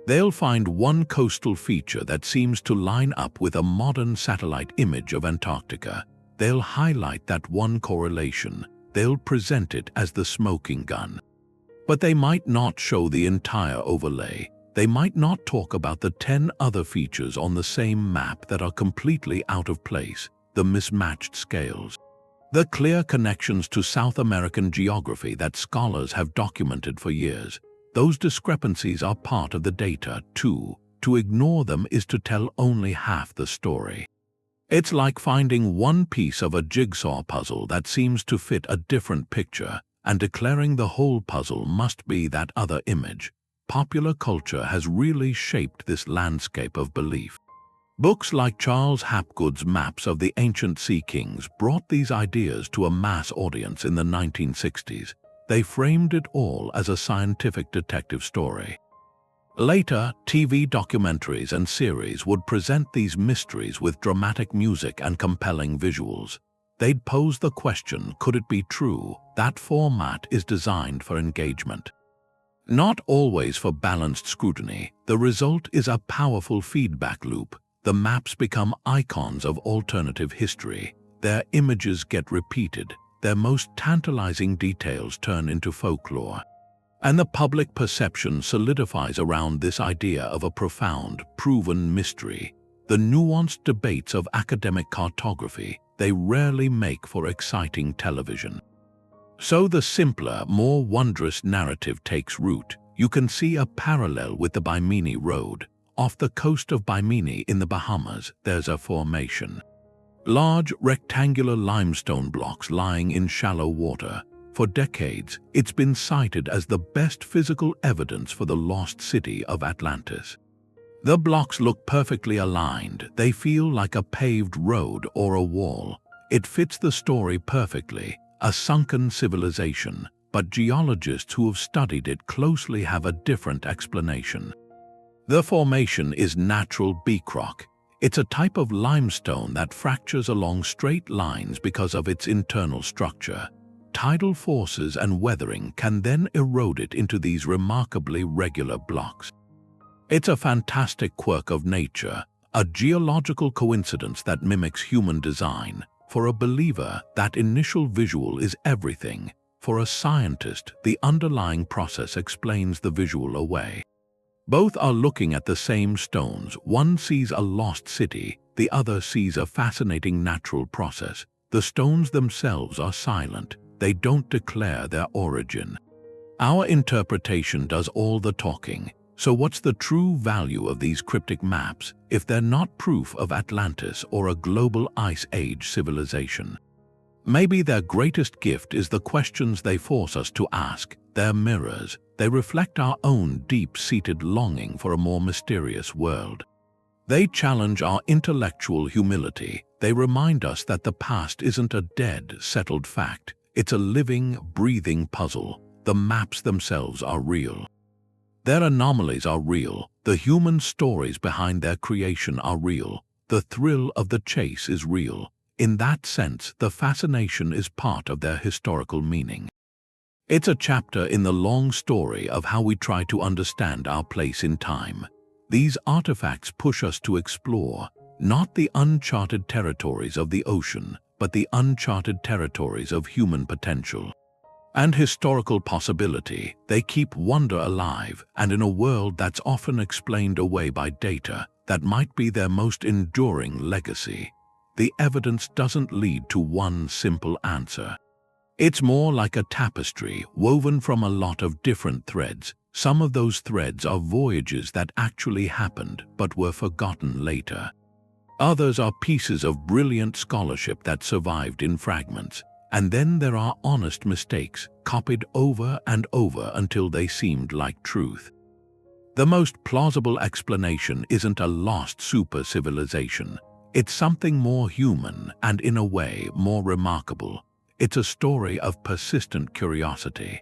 They'll find one coastal feature that seems to line up with a modern satellite image of Antarctica. They'll highlight that one correlation. They'll present it as the smoking gun. But they might not show the entire overlay. They might not talk about the 10 other features on the same map that are completely out of place, the mismatched scales, the clear connections to South American geography that scholars have documented for years. Those discrepancies are part of the data, too. To ignore them is to tell only half the story. It's like finding one piece of a jigsaw puzzle that seems to fit a different picture and declaring the whole puzzle must be that other image. Popular culture has really shaped this landscape of belief. Books like Charles Hapgood's Maps of the Ancient Sea Kings brought these ideas to a mass audience in the 1960s. They framed it all as a scientific detective story. Later, TV documentaries and series would present these mysteries with dramatic music and compelling visuals. They'd pose the question, could it be true? That format is designed for engagement, not always for balanced scrutiny. The result is a powerful feedback loop. The maps become icons of alternative history. Their images get repeated. Their most tantalizing details turn into folklore. And the public perception solidifies around this idea of a profound, proven mystery. The nuanced debates of academic cartography, they rarely make for exciting television. So the simpler, more wondrous narrative takes root. You can see a parallel with the Bimini Road. Off the coast of Bimini in the Bahamas, there's a formation. Large rectangular limestone blocks lying in shallow water. For decades, it's been cited as the best physical evidence for the lost city of Atlantis. The blocks look perfectly aligned. They feel like a paved road or a wall. It fits the story perfectly, a sunken civilization. But geologists who have studied it closely have a different explanation. The formation is natural beak rock. It's a type of limestone that fractures along straight lines because of its internal structure. Tidal forces and weathering can then erode it into these remarkably regular blocks. It's a fantastic quirk of nature, a geological coincidence that mimics human design. For a believer, that initial visual is everything. For a scientist, the underlying process explains the visual away. Both are looking at the same stones. One sees a lost city, the other sees a fascinating natural process. The stones themselves are silent. They don't declare their origin. Our interpretation does all the talking. So what's the true value of these cryptic maps if they're not proof of Atlantis or a global ice age civilization? Maybe their greatest gift is the questions they force us to ask. They're mirrors. They reflect our own deep-seated longing for a more mysterious world. They challenge our intellectual humility. They remind us that the past isn't a dead, settled fact. It's a living, breathing puzzle. The maps themselves are real. Their anomalies are real. The human stories behind their creation are real. The thrill of the chase is real. In that sense, the fascination is part of their historical meaning. It's a chapter in the long story of how we try to understand our place in time. These artifacts push us to explore, not the uncharted territories of the ocean, but the uncharted territories of human potential and historical possibility. They keep wonder alive, and in a world that's often explained away by data, that might be their most enduring legacy. The evidence doesn't lead to one simple answer. It's more like a tapestry woven from a lot of different threads. Some of those threads are voyages that actually happened but were forgotten later. Others are pieces of brilliant scholarship that survived in fragments. And then there are honest mistakes, copied over and over until they seemed like truth. The most plausible explanation isn't a lost super-civilization. It's something more human and, in a way, more remarkable. It's a story of persistent curiosity.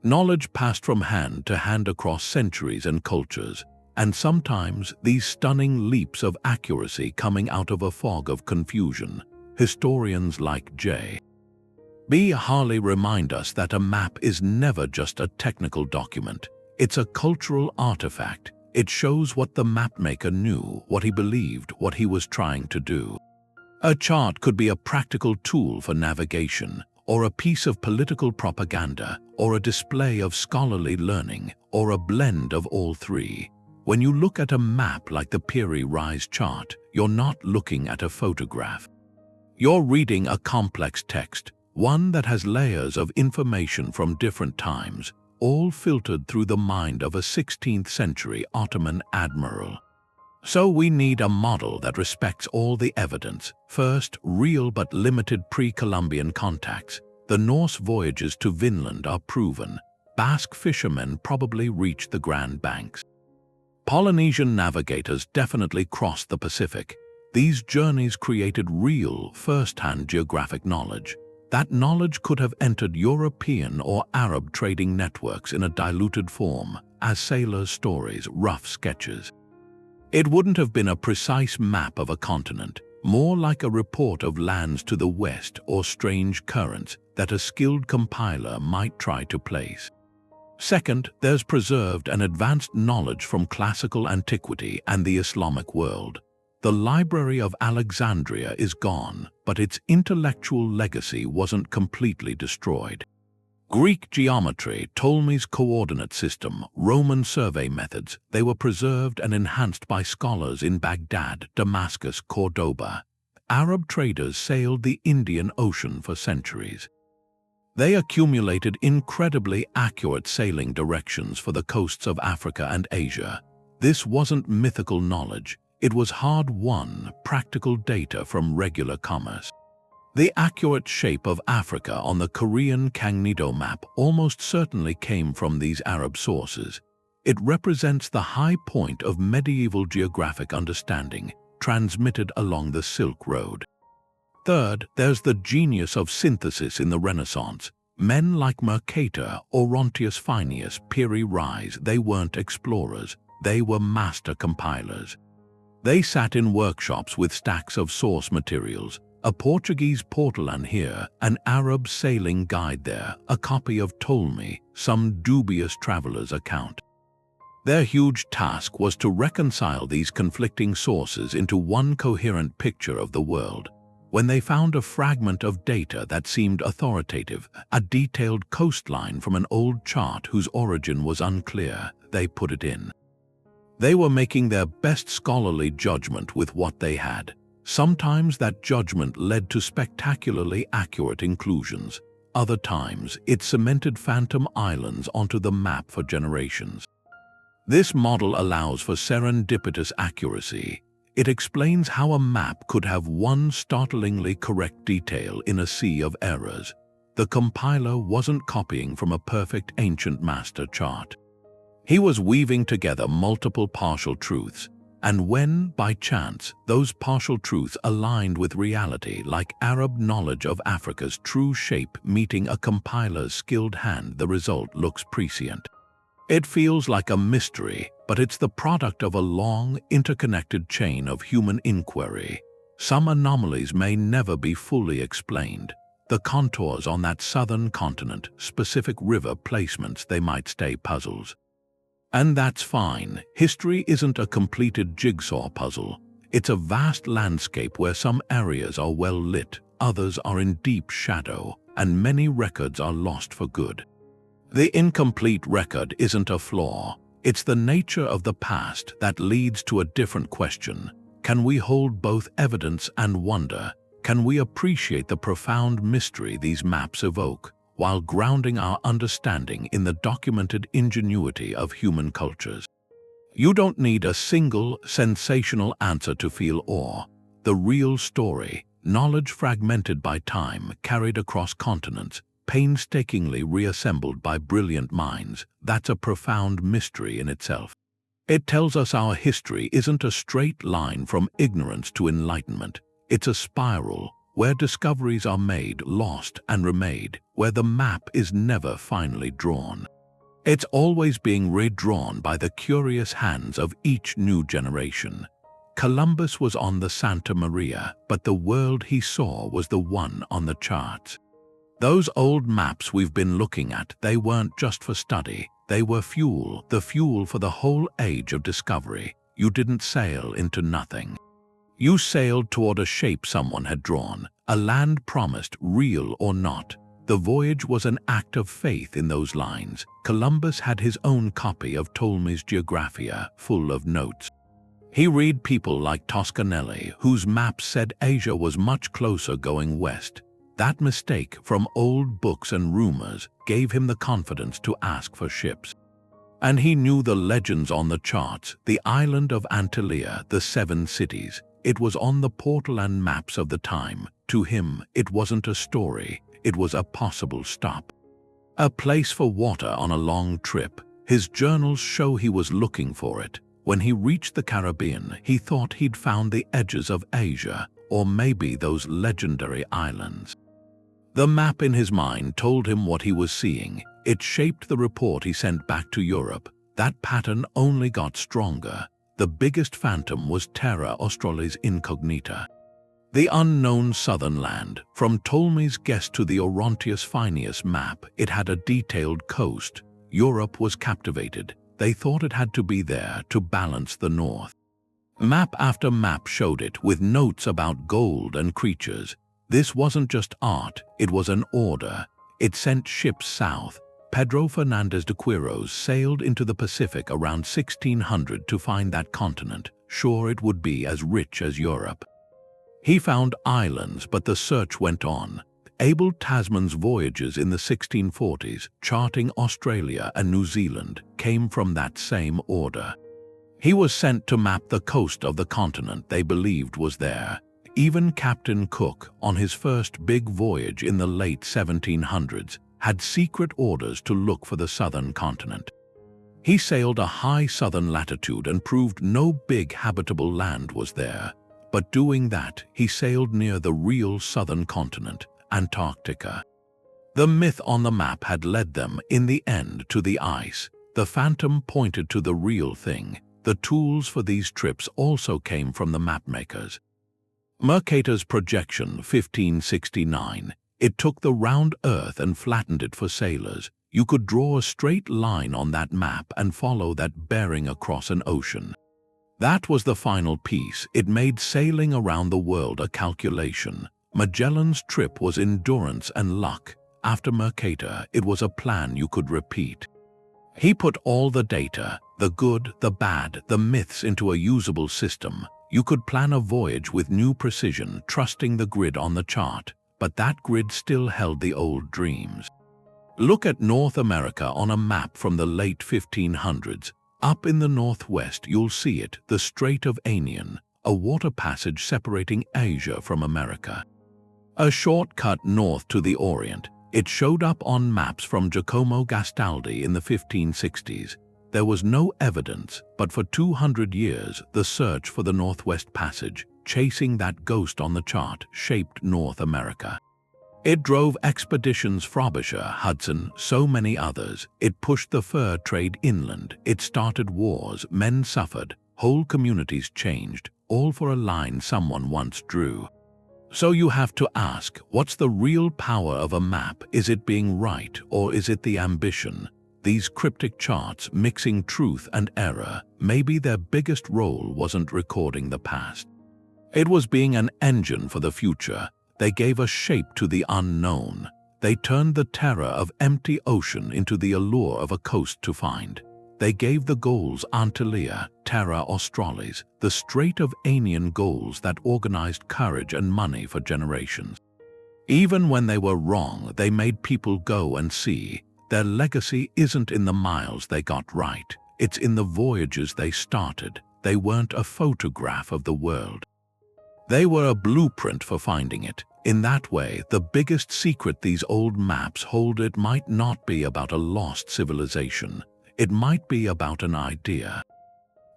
Knowledge passed from hand to hand across centuries and cultures, and sometimes these stunning leaps of accuracy coming out of a fog of confusion. Historians like J.B. Harley remind us that a map is never just a technical document. It's a cultural artifact. It shows what the mapmaker knew, what he believed, what he was trying to do. A chart could be a practical tool for navigation, or a piece of political propaganda, or a display of scholarly learning, or a blend of all three. When you look at a map like the Piri Reis chart, you're not looking at a photograph. You're reading a complex text, one that has layers of information from different times, all filtered through the mind of a 16th century Ottoman admiral. So we need a model that respects all the evidence. First, real but limited pre-Columbian contacts. The Norse voyages to Vinland are proven. Basque fishermen probably reached the Grand Banks. Polynesian navigators definitely crossed the Pacific. These journeys created real, first-hand geographic knowledge. That knowledge could have entered European or Arab trading networks in a diluted form, as sailors' stories, rough sketches. It wouldn't have been a precise map of a continent, more like a report of lands to the west or strange currents that a skilled compiler might try to place. Second, there's preserved and advanced knowledge from classical antiquity and the Islamic world. The Library of Alexandria is gone, but its intellectual legacy wasn't completely destroyed. Greek geometry, Ptolemy's coordinate system, Roman survey methods, they were preserved and enhanced by scholars in Baghdad, Damascus, Cordoba. Arab traders sailed the Indian Ocean for centuries. They accumulated incredibly accurate sailing directions for the coasts of Africa and Asia. This wasn't mythical knowledge. It was hard-won, practical data from regular commerce. The accurate shape of Africa on the Korean Kangnido map almost certainly came from these Arab sources. It represents the high point of medieval geographic understanding, transmitted along the Silk Road. Third, there's the genius of synthesis in the Renaissance. Men like Mercator, Oronteus Finaeus, Piri Reis, they weren't explorers, they were master compilers. They sat in workshops with stacks of source materials, a Portuguese Portolan here, an Arab sailing guide there, a copy of Ptolemy, some dubious traveler's account. Their huge task was to reconcile these conflicting sources into one coherent picture of the world. When they found a fragment of data that seemed authoritative, a detailed coastline from an old chart whose origin was unclear, they put it in. They were making their best scholarly judgment with what they had. Sometimes that judgment led to spectacularly accurate inclusions. Other times, it cemented phantom islands onto the map for generations. This model allows for serendipitous accuracy. It explains how a map could have one startlingly correct detail in a sea of errors. The compiler wasn't copying from a perfect ancient master chart. He was weaving together multiple partial truths, and when, by chance, those partial truths aligned with reality, like Arab knowledge of Africa's true shape meeting a compiler's skilled hand, the result looks prescient. It feels like a mystery, but it's the product of a long, interconnected chain of human inquiry. Some anomalies may never be fully explained. The contours on that southern continent, specific river placements, they might stay puzzles. And that's fine. History isn't a completed jigsaw puzzle. It's a vast landscape where some areas are well lit, others are in deep shadow, and many records are lost for good. The incomplete record isn't a flaw. It's the nature of the past that leads to a different question. Can we hold both evidence and wonder? Can we appreciate the profound mystery these maps evoke, while grounding our understanding in the documented ingenuity of human cultures? You don't need a single, sensational answer to feel awe. The real story, knowledge fragmented by time, carried across continents, painstakingly reassembled by brilliant minds, that's a profound mystery in itself. It tells us our history isn't a straight line from ignorance to enlightenment. It's a spiral where discoveries are made, lost, and remade, where the map is never finally drawn. It's always being redrawn by the curious hands of each new generation. Columbus was on the Santa Maria, but the world he saw was the one on the charts. Those old maps we've been looking at, they weren't just for study. They were fuel, the fuel for the whole age of discovery. You didn't sail into nothing. You sailed toward a shape someone had drawn, a land promised, real or not. The voyage was an act of faith in those lines. Columbus had his own copy of Ptolemy's Geographia, full of notes. He read people like Toscanelli, whose maps said Asia was much closer going west. That mistake from old books and rumors gave him the confidence to ask for ships. And he knew the legends on the charts, the island of Antalya, the 7 cities. It was on the Portolan maps of the time. To him, it wasn't a story, it was a possible stop. A place for water on a long trip. His journals show he was looking for it. When he reached the Caribbean, he thought he'd found the edges of Asia, or maybe those legendary islands. The map in his mind told him what he was seeing. It shaped the report he sent back to Europe. That pattern only got stronger. The biggest phantom was Terra Australis incognita. The unknown southern land. From Ptolemy's guess to the Oronteus Finaeus map, it had a detailed coast. Europe was captivated. They thought it had to be there to balance the north. Map after map showed it, with notes about gold and creatures. This wasn't just art, it was an order. It sent ships south. Pedro Fernandez de Quiros sailed into the Pacific around 1600 to find that continent, sure it would be as rich as Europe. He found islands, but the search went on. Abel Tasman's voyages in the 1640s, charting Australia and New Zealand, came from that same order. He was sent to map the coast of the continent they believed was there. Even Captain Cook, on his first big voyage in the late 1700s, had secret orders to look for the southern continent. He sailed a high southern latitude and proved no big habitable land was there. But doing that, he sailed near the real southern continent, Antarctica. The myth on the map had led them, in the end, to the ice. The phantom pointed to the real thing. The tools for these trips also came from the mapmakers. Mercator's projection, 1569. It took the round earth and flattened it for sailors. You could draw a straight line on that map and follow that bearing across an ocean. That was the final piece. It made sailing around the world a calculation. Magellan's trip was endurance and luck. After Mercator, it was a plan you could repeat. He put all the data, the good, the bad, the myths into a usable system. You could plan a voyage with new precision, trusting the grid on the chart, but that grid still held the old dreams. Look at North America on a map from the late 1500s. Up in the northwest, you'll see it, the Strait of Anian, a water passage separating Asia from America. A shortcut north to the Orient. It showed up on maps from Giacomo Gastaldi in the 1560s. There was no evidence, but for 200 years, the search for the Northwest Passage, chasing that ghost on the chart, shaped North America. It drove expeditions Frobisher, Hudson, so many others. It pushed the fur trade inland. It started wars, men suffered, whole communities changed, all for a line someone once drew. So you have to ask, what's the real power of a map? Is it being right, or is it the ambition? These cryptic charts mixing truth and error, maybe their biggest role wasn't recording the past. It was being an engine for the future. They gave a shape to the unknown. They turned the terror of empty ocean into the allure of a coast to find. They gave the goals Antalya, Terra Australis, the Strait of Anian goals that organized courage and money for generations. Even when they were wrong, they made people go and see. Their legacy isn't in the miles they got right. It's in the voyages they started. They weren't a photograph of the world. They were a blueprint for finding it. In that way, the biggest secret these old maps hold, it might not be about a lost civilization. It might be about an idea.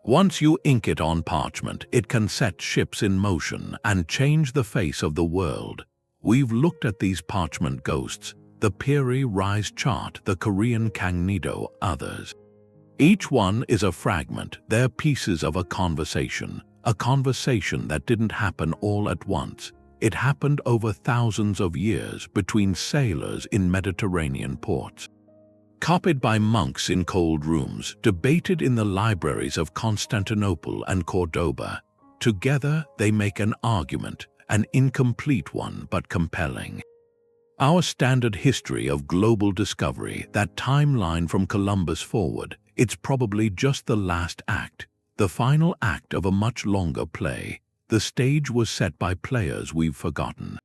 Once you ink it on parchment, it can set ships in motion and change the face of the world. We've looked at these parchment ghosts, the Piri Reis chart, the Korean Kangnido, others. Each one is a fragment, they're pieces of a conversation that didn't happen all at once. It happened over thousands of years between sailors in Mediterranean ports. Copied by monks in cold rooms, debated in the libraries of Constantinople and Cordoba. Together they make an argument, an incomplete one but compelling. Our standard history of global discovery, that timeline from Columbus forward, it's probably just the last act, the final act of a much longer play. The stage was set by players we've forgotten.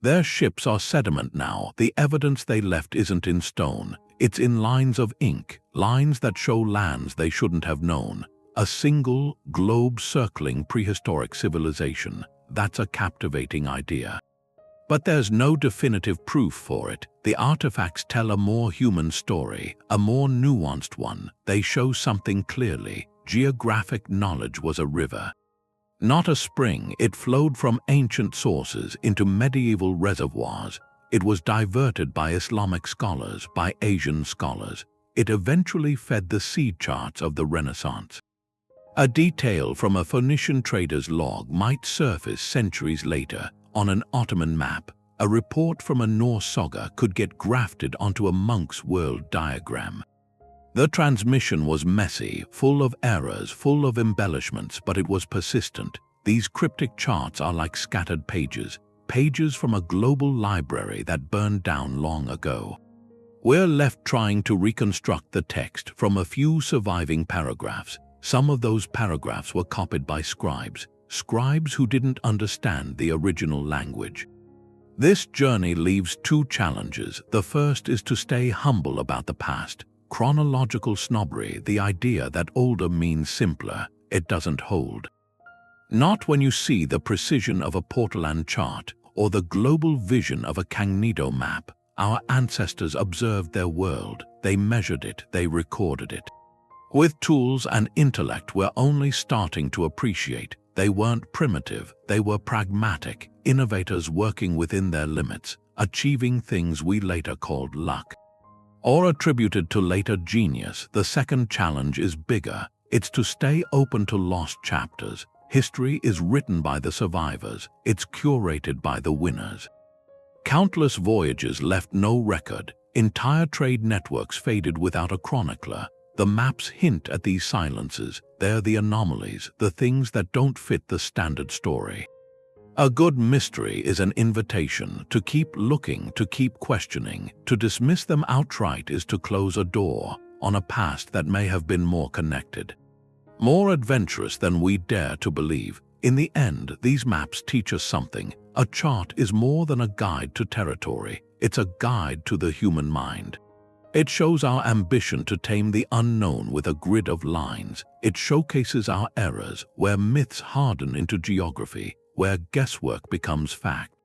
Their ships are sediment now. The evidence they left isn't in stone. It's in lines of ink, lines that show lands they shouldn't have known. A single, globe-circling prehistoric civilization. That's a captivating idea. But there's no definitive proof for it. The artifacts tell a more human story, a more nuanced one. They show something clearly. Geographic knowledge was a river. Not a spring, it flowed from ancient sources into medieval reservoirs. It was diverted by Islamic scholars, by Asian scholars. It eventually fed the seed charts of the Renaissance. A detail from a Phoenician trader's log might surface centuries later on an Ottoman map. A report from a Norse saga could get grafted onto a monk's world diagram. The transmission was messy, full of errors, full of embellishments, but it was persistent. These cryptic charts are like scattered pages, pages from a global library that burned down long ago. We're left trying to reconstruct the text from a few surviving paragraphs. Some of those paragraphs were copied by scribes who didn't understand the original language. This journey leaves two challenges. The first is to stay humble about the past. Chronological snobbery, the idea that older means simpler, it doesn't hold. Not when you see the precision of a Portolan chart or the global vision of a Kangnido map. Our ancestors observed their world, they measured it, they recorded it. With tools and intellect we're only starting to appreciate. They weren't primitive, they were pragmatic, innovators working within their limits, achieving things we later called luck. Or attributed to later genius. The second challenge is bigger. It's to stay open to lost chapters. History is written by the survivors. It's curated by the winners. Countless voyages left no record. Entire trade networks faded without a chronicler. The maps hint at these silences. They're the anomalies, the things that don't fit the standard story. A good mystery is an invitation to keep looking, to keep questioning. To dismiss them outright is to close a door on a past that may have been more connected, more adventurous than we dare to believe. In the end, these maps teach us something. A chart is more than a guide to territory. It's a guide to the human mind. It shows our ambition to tame the unknown with a grid of lines. It showcases our errors, where myths harden into geography, where guesswork becomes fact.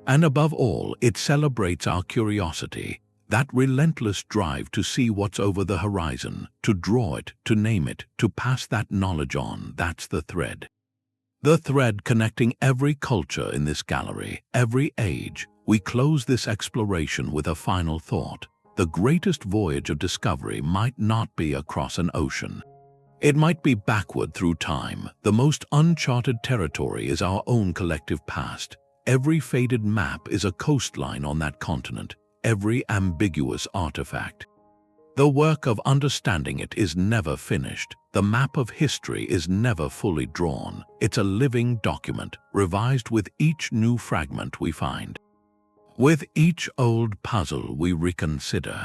And above all, it celebrates our curiosity, that relentless drive to see what's over the horizon, to draw it, to name it, to pass that knowledge on. That's the thread. The thread connecting every culture in this gallery, every age. We close this exploration with a final thought. The greatest voyage of discovery might not be across an ocean. It might be backward through time. The most uncharted territory is our own collective past. Every faded map is a coastline on that continent, every ambiguous artifact. The work of understanding it is never finished. The map of history is never fully drawn. It's a living document, revised with each new fragment we find. With each old puzzle we reconsider.